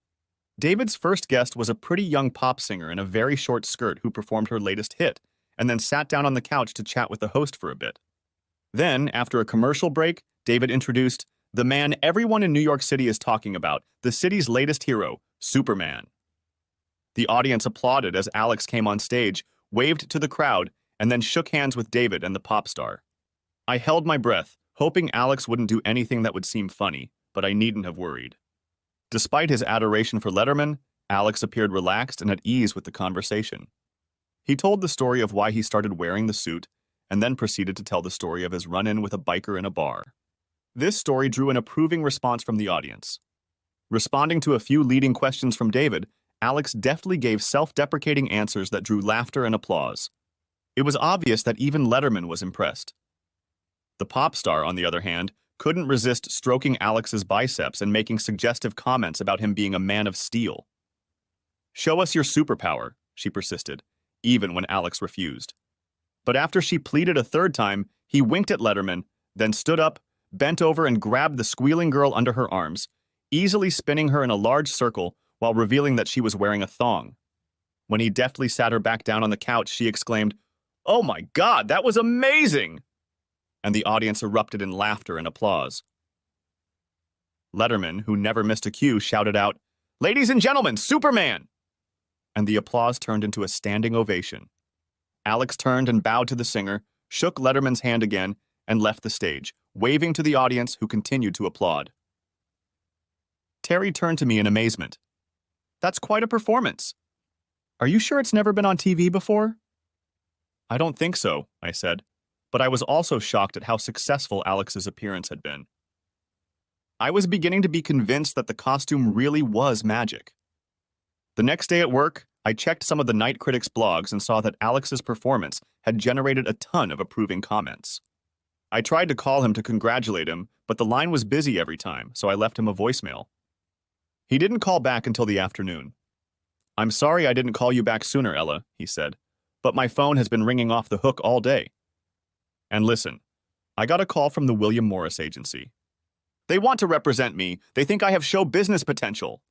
David's first guest was a pretty young pop singer in a very short skirt who performed her latest hit, and then sat down on the couch to chat with the host for a bit. Then, after a commercial break, David introduced the man everyone in New York City is talking about, the city's latest hero, Superman. The audience applauded as Alex came on stage, waved to the crowd, and then shook hands with David and the pop star. I held my breath, hoping Alex wouldn't do anything that would seem funny, but I needn't have worried. Despite his adoration for Letterman, Alex appeared relaxed and at ease with the conversation. He told the story of why he started wearing the suit, and then proceeded to tell the story of his run-in with a biker in a bar. This story drew an approving response from the audience. Responding to a few leading questions from David, Alex deftly gave self-deprecating answers that drew laughter and applause. It was obvious that even Letterman was impressed. The pop star, on the other hand, couldn't resist stroking Alex's biceps and making suggestive comments about him being a man of steel. "Show us your superpower," she persisted, even when Alex refused. But after she pleaded a third time, he winked at Letterman, then stood up, bent over and grabbed the squealing girl under her arms, easily spinning her in a large circle while revealing that she was wearing a thong. When he deftly sat her back down on the couch, she exclaimed, "Oh my God, that was amazing!" And the audience erupted in laughter and applause. Letterman, who never missed a cue, shouted out, "Ladies and gentlemen, Superman!" And the applause turned into a standing ovation. Alex turned and bowed to the singer, shook Letterman's hand again, and left the stage, waving to the audience who continued to applaud. Terry turned to me in amazement. "That's quite a performance. Are you sure it's never been on TV before?" "I don't think so," I said, but I was also shocked at how successful Alex's appearance had been. I was beginning to be convinced that the costume really was magic. The next day at work, I checked some of the night critics' blogs and saw that Alex's performance had generated a ton of approving comments. I tried to call him to congratulate him, but the line was busy every time, so I left him a voicemail. He didn't call back until the afternoon. "I'm sorry I didn't call you back sooner, Ella," he said, "but my phone has been ringing off the hook all day. And listen, I got a call from the William Morris Agency. They want to represent me. They think I have show business potential."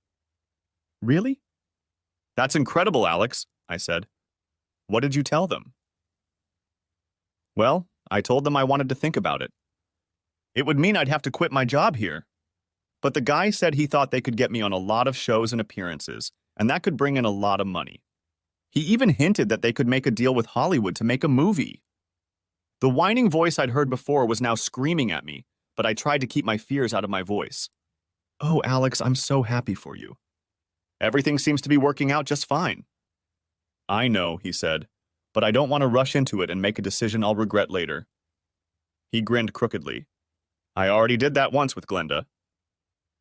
"Really?" "That's incredible, Alex," I said. "What did you tell them?" "Well, I told them I wanted to think about it. It would mean I'd have to quit my job here. But the guy said he thought they could get me on a lot of shows and appearances, and that could bring in a lot of money. He even hinted that they could make a deal with Hollywood to make a movie." The whining voice I'd heard before was now screaming at me, but I tried to keep my fears out of my voice. "Oh, Alex, I'm so happy for you. Everything seems to be working out just fine." "I know," he said, "but I don't want to rush into it and make a decision I'll regret later." He grinned crookedly. "I already did that once with Glenda."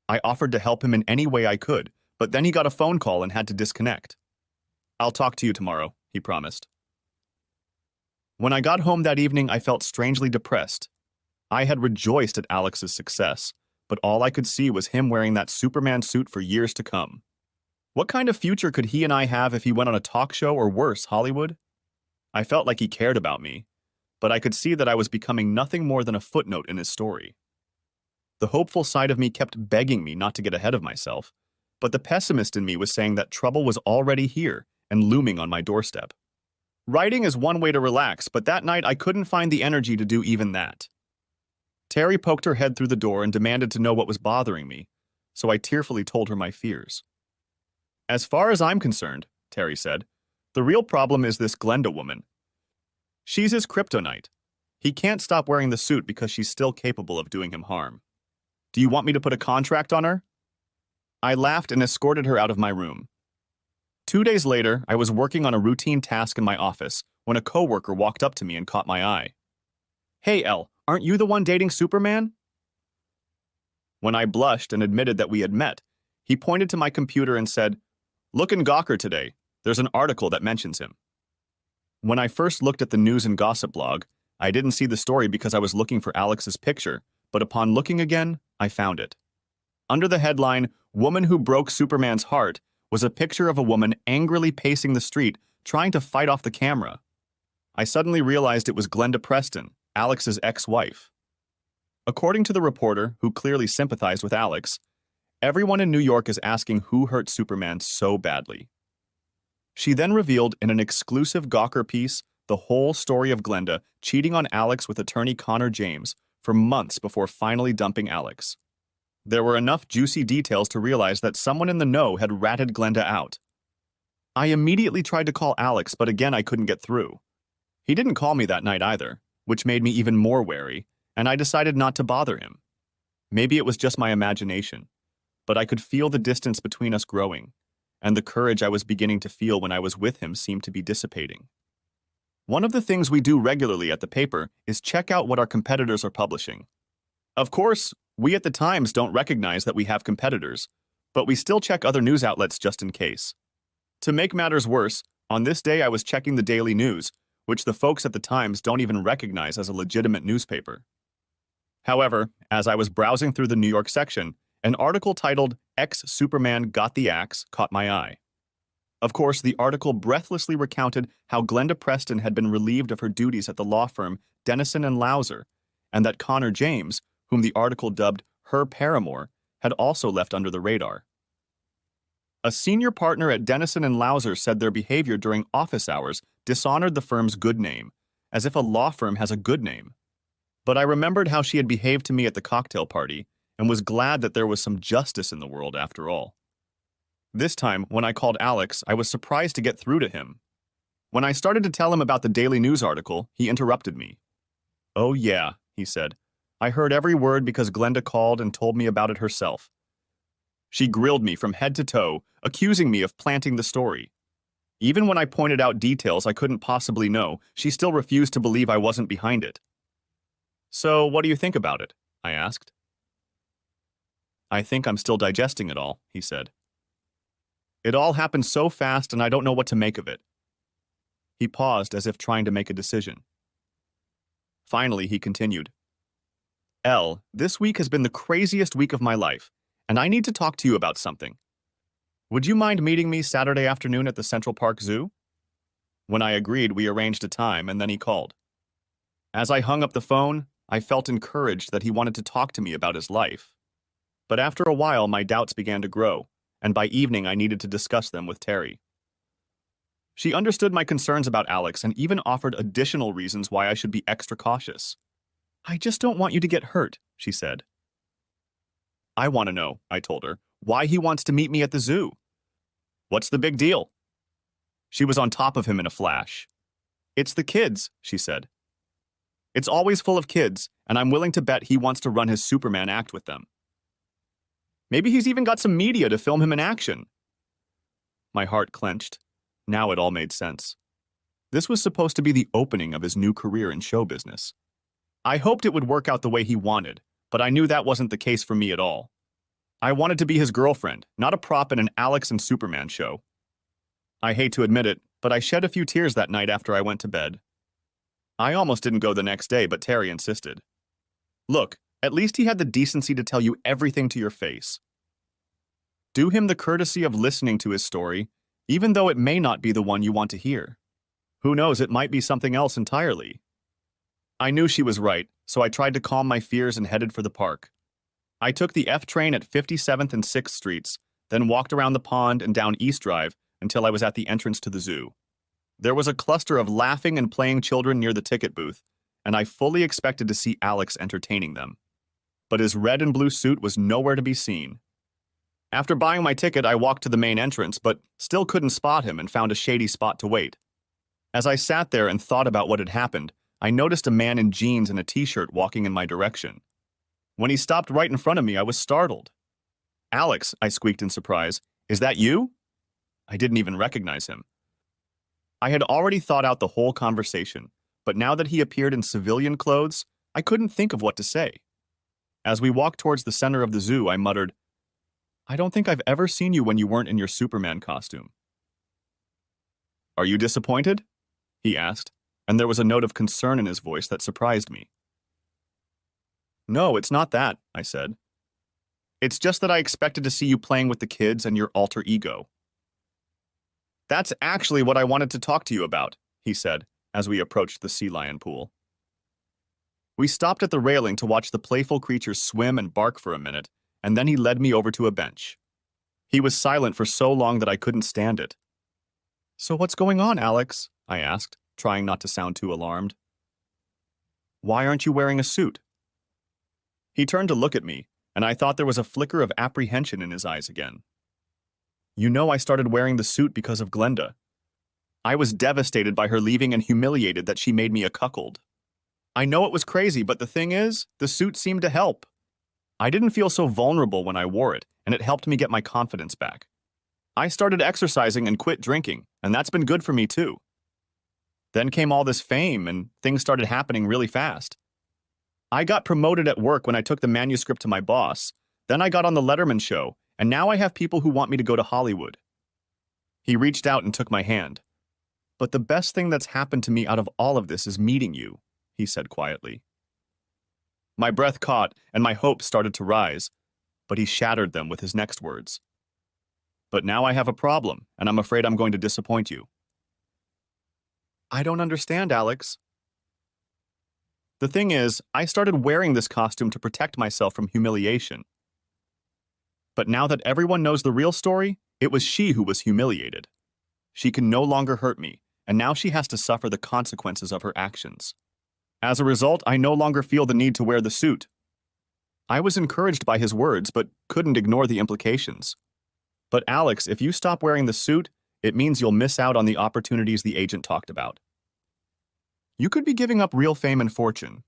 I offered to help him in any way I could, but then he got a phone call and had to disconnect. "I'll talk to you tomorrow," he promised. When I got home that evening, I felt strangely depressed. I had rejoiced at Alex's success, but all I could see was him wearing that Superman suit for years to come. What kind of future could he and I have if he went on a talk show or worse, Hollywood? I felt like he cared about me, but I could see that I was becoming nothing more than a footnote in his story. The hopeful side of me kept begging me not to get ahead of myself, but the pessimist in me was saying that trouble was already here and looming on my doorstep. Writing is one way to relax, but that night I couldn't find the energy to do even that. Terry poked her head through the door and demanded to know what was bothering me, so I tearfully told her my fears. "As far as I'm concerned," Terry said, "the real problem is this Glenda woman. She's his kryptonite. He can't stop wearing the suit because she's still capable of doing him harm. Do you want me to put a contract on her?" I laughed and escorted her out of my room. 2 days later, I was working on a routine task in my office when a coworker walked up to me and caught my eye. "Hey, Elle, aren't you the one dating Superman?" When I blushed and admitted that we had met, he pointed to my computer and said, "Look in Gawker today. There's an article that mentions him." When I first looked at the news and gossip blog, I didn't see the story because I was looking for Alex's picture, but upon looking again, I found it. Under the headline, "Woman Who Broke Superman's Heart," was a picture of a woman angrily pacing the street, trying to fight off the camera. I suddenly realized it was Glenda Preston, Alex's ex-wife. According to the reporter, who clearly sympathized with Alex, everyone in New York is asking who hurt Superman so badly. She then revealed in an exclusive Gawker piece the whole story of Glenda cheating on Alex with attorney Connor James for months before finally dumping Alex. There were enough juicy details to realize that someone in the know had ratted Glenda out. I immediately tried to call Alex, but again I couldn't get through. He didn't call me that night either, which made me even more wary, and I decided not to bother him. Maybe it was just my imagination, but I could feel the distance between us growing, and the courage I was beginning to feel when I was with him seemed to be dissipating. One of the things we do regularly at the paper is check out what our competitors are publishing. Of course, we at the Times don't recognize that we have competitors, but we still check other news outlets just in case. To make matters worse, on this day I was checking the Daily News, which the folks at the Times don't even recognize as a legitimate newspaper. However, as I was browsing through the New York section, an article titled "Ex-Superman Got the Axe" caught my eye. Of course, the article breathlessly recounted how Glenda Preston had been relieved of her duties at the law firm Dennison and Lauser, and that Connor James, whom the article dubbed her paramour, had also left under the radar. A senior partner at Dennison and Lauser said their behavior during office hours dishonored the firm's good name, as if a law firm has a good name. But I remembered how she had behaved to me at the cocktail party, and was glad that there was some justice in the world after all. This time, when I called Alex, I was surprised to get through to him. When I started to tell him about the Daily News article, he interrupted me. "Oh yeah," he said. "I heard every word because Glenda called and told me about it herself. She grilled me from head to toe, accusing me of planting the story. Even when I pointed out details I couldn't possibly know, she still refused to believe I wasn't behind it." "So, what do you think about it?" I asked. "I think I'm still digesting it all," he said. "It all happened so fast and I don't know what to make of it." He paused as if trying to make a decision. Finally, he continued. "Elle, this week has been the craziest week of my life, and I need to talk to you about something. Would you mind meeting me Saturday afternoon at the Central Park Zoo?" When I agreed, we arranged a time, and then he called. As I hung up the phone, I felt encouraged that he wanted to talk to me about his life. But after a while, my doubts began to grow, and by evening I needed to discuss them with Terry. She understood my concerns about Alex and even offered additional reasons why I should be extra cautious. "I just don't want you to get hurt," she said. "I want to know," I told her, "why he wants to meet me at the zoo. What's the big deal?" She was on top of him in a flash. "It's the kids," she said. "It's always full of kids, and I'm willing to bet he wants to run his Superman act with them. Maybe he's even got some media to film him in action." My heart clenched. Now it all made sense. This was supposed to be the opening of his new career in show business. I hoped it would work out the way he wanted, but I knew that wasn't the case for me at all. I wanted to be his girlfriend, not a prop in an Alex and Superman show. I hate to admit it, but I shed a few tears that night after I went to bed. I almost didn't go the next day, but Terry insisted. "Look, at least he had the decency to tell you everything to your face. Do him the courtesy of listening to his story, even though it may not be the one you want to hear. Who knows, it might be something else entirely." I knew she was right, so I tried to calm my fears and headed for the park. I took the F train at 57th and 6th Streets, then walked around the pond and down East Drive until I was at the entrance to the zoo. There was a cluster of laughing and playing children near the ticket booth, and I fully expected to see Alex entertaining them. But his red and blue suit was nowhere to be seen. After buying my ticket, I walked to the main entrance, but still couldn't spot him and found a shady spot to wait. As I sat there and thought about what had happened, I noticed a man in jeans and a t-shirt walking in my direction. When he stopped right in front of me, I was startled. "Alex," I squeaked in surprise, "is that you?" I didn't even recognize him. I had already thought out the whole conversation, but now that he appeared in civilian clothes, I couldn't think of what to say. As we walked towards the center of the zoo, I muttered, "I don't think I've ever seen you when you weren't in your Superman costume." "Are you disappointed?" he asked, and there was a note of concern in his voice that surprised me. "No, it's not that," I said. "It's just that I expected to see you playing with the kids and your alter ego." "That's actually what I wanted to talk to you about," he said, as we approached the sea lion pool. We stopped at the railing to watch the playful creatures swim and bark for a minute, and then he led me over to a bench. He was silent for so long that I couldn't stand it. "So what's going on, Alex?" I asked, trying not to sound too alarmed. Why aren't you wearing a suit? He turned to look at me, and I thought there was a flicker of apprehension in his eyes again. You know I started wearing the suit because of Glenda. I was devastated by her leaving and humiliated that she made me a cuckold. I know it was crazy, but the thing is, the suit seemed to help. I didn't feel so vulnerable when I wore it, and it helped me get my confidence back. I started exercising and quit drinking, and that's been good for me too. Then came all this fame, and things started happening really fast. I got promoted at work when I took the manuscript to my boss. Then I got on the Letterman show, and now I have people who want me to go to Hollywood. He reached out and took my hand. But the best thing that's happened to me out of all of this is meeting you, he said quietly. My breath caught, and my hopes started to rise, but he shattered them with his next words. But now I have a problem, and I'm afraid I'm going to disappoint you. I don't understand, Alex. The thing is, I started wearing this costume to protect myself from humiliation. But now that everyone knows the real story, it was she who was humiliated. She can no longer hurt me, and now she has to suffer the consequences of her actions. As a result, I no longer feel the need to wear the suit. I was encouraged by his words, but couldn't ignore the implications. But Alex, if you stop wearing the suit, it means you'll miss out on the opportunities the agent talked about. You could be giving up real fame and fortune.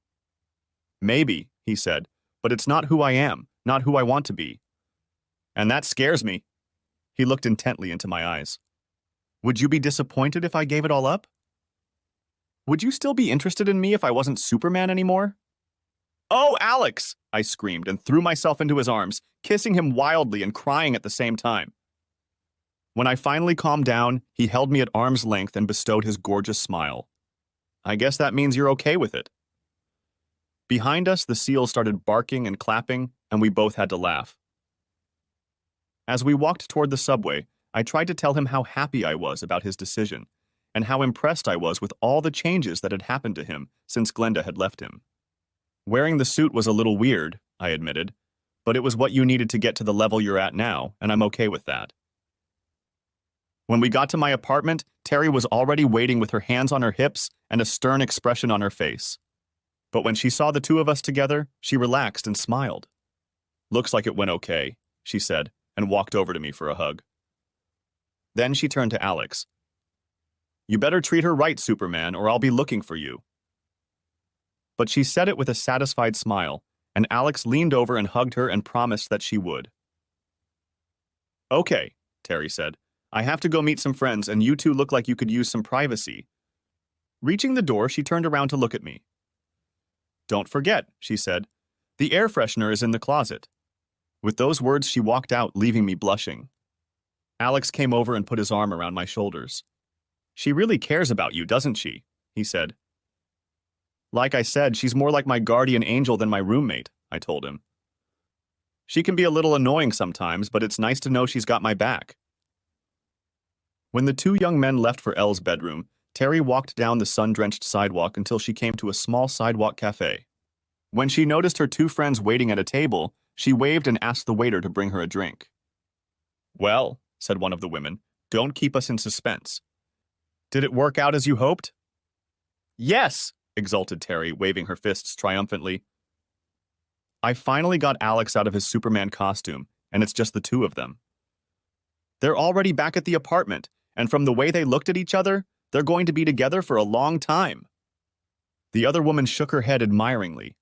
Maybe, he said, but it's not who I am, not who I want to be. And that scares me. He looked intently into my eyes. Would you be disappointed if I gave it all up? Would you still be interested in me if I wasn't Superman anymore? Oh, Alex! I screamed and threw myself into his arms, kissing him wildly and crying at the same time. When I finally calmed down, he held me at arm's length and bestowed his gorgeous smile. I guess that means you're okay with it. Behind us, the seals started barking and clapping, and we both had to laugh. As we walked toward the subway, I tried to tell him how happy I was about his decision, and how impressed I was with all the changes that had happened to him since Glenda had left him. Wearing the suit was a little weird, I admitted, but it was what you needed to get to the level you're at now, and I'm okay with that. When we got to my apartment, Terry was already waiting with her hands on her hips and a stern expression on her face. But when she saw the two of us together, she relaxed and smiled. Looks like it went okay, she said, and walked over to me for a hug. Then she turned to Alex. You better treat her right, Superman, or I'll be looking for you. But she said it with a satisfied smile, and Alex leaned over and hugged her and promised that she would. Okay, Terry said. I have to go meet some friends, and you two look like you could use some privacy. Reaching the door, she turned around to look at me. Don't forget, she said. The air freshener is in the closet. With those words, she walked out, leaving me blushing. Alex came over and put his arm around my shoulders. She really cares about you, doesn't she? He said. Like I said, she's more like my guardian angel than my roommate, I told him. She can be a little annoying sometimes, but it's nice to know she's got my back. When the two young men left for Elle's bedroom, Terry walked down the sun-drenched sidewalk until she came to a small sidewalk cafe. When she noticed her two friends waiting at a table, she waved and asked the waiter to bring her a drink. Well, said one of the women, don't keep us in suspense. Did it work out as you hoped? Yes, exulted Terry, waving her fists triumphantly. I finally got Alex out of his Superman costume, and it's just the two of them. They're already back at the apartment, and from the way they looked at each other, they're going to be together for a long time. The other woman shook her head admiringly.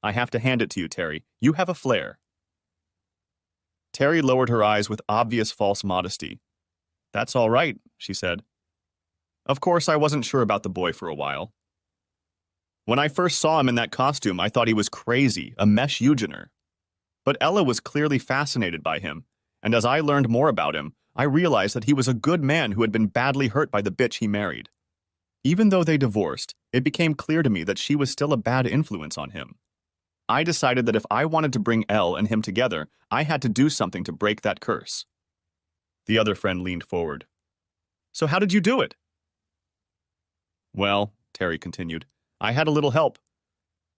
I have to hand it to you, Terry. You have a flair. Terry lowered her eyes with obvious false modesty. That's all right, she said. Of course, I wasn't sure about the boy for a while. When I first saw him in that costume, I thought he was crazy, a mesh eugener. But Ella was clearly fascinated by him, and as I learned more about him, I realized that he was a good man who had been badly hurt by the bitch he married. Even though they divorced, it became clear to me that she was still a bad influence on him. I decided that if I wanted to bring Elle and him together, I had to do something to break that curse. The other friend leaned forward. So how did you do it? Well, Terry continued, I had a little help.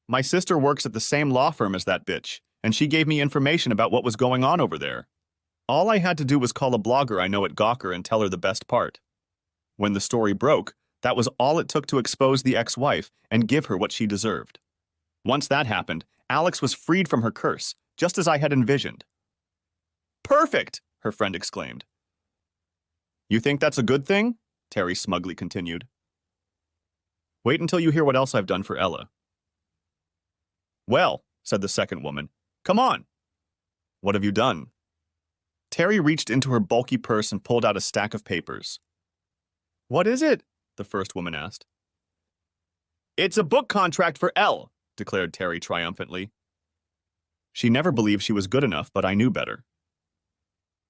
My sister works at the same law firm as that bitch, and she gave me information about what was going on over there. All I had to do was call a blogger I know at Gawker and tell her the best part. When the story broke, That was all it took to expose the ex-wife and give her what she deserved. Once that happened, Alex was freed from her curse, just as I had envisioned. "Perfect!" her friend exclaimed. "You think that's a good thing?" Terry smugly continued. "Wait until you hear what else I've done for Ella." "Well," said the second woman, "come on." "What have you done?" Terry reached into her bulky purse and pulled out a stack of papers. "What is it?" the first woman asked. "It's a book contract for Elle," declared Terry triumphantly. She never believed she was good enough, but I knew better.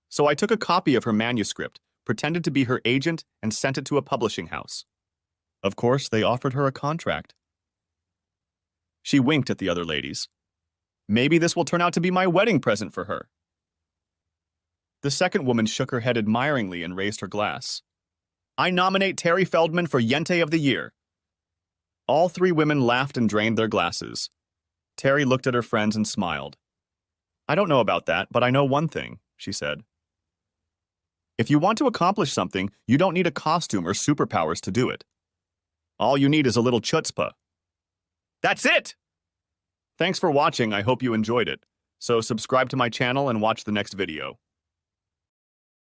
So I took a copy of her manuscript, pretended to be her agent, and sent it to a publishing house. Of course, they offered her a contract. She winked at the other ladies. "Maybe this will turn out to be my wedding present for her." The second woman shook her head admiringly and raised her glass. "I nominate Terry Feldman for Yente of the Year." All three women laughed and drained their glasses. Terry looked at her friends and smiled. "I don't know about that, but I know one thing," she said. "If you want to accomplish something, you don't need a costume or superpowers to do it. All you need is a little chutzpah." That's it! Thanks for watching, I hope you enjoyed it. So subscribe to my channel and watch the next video.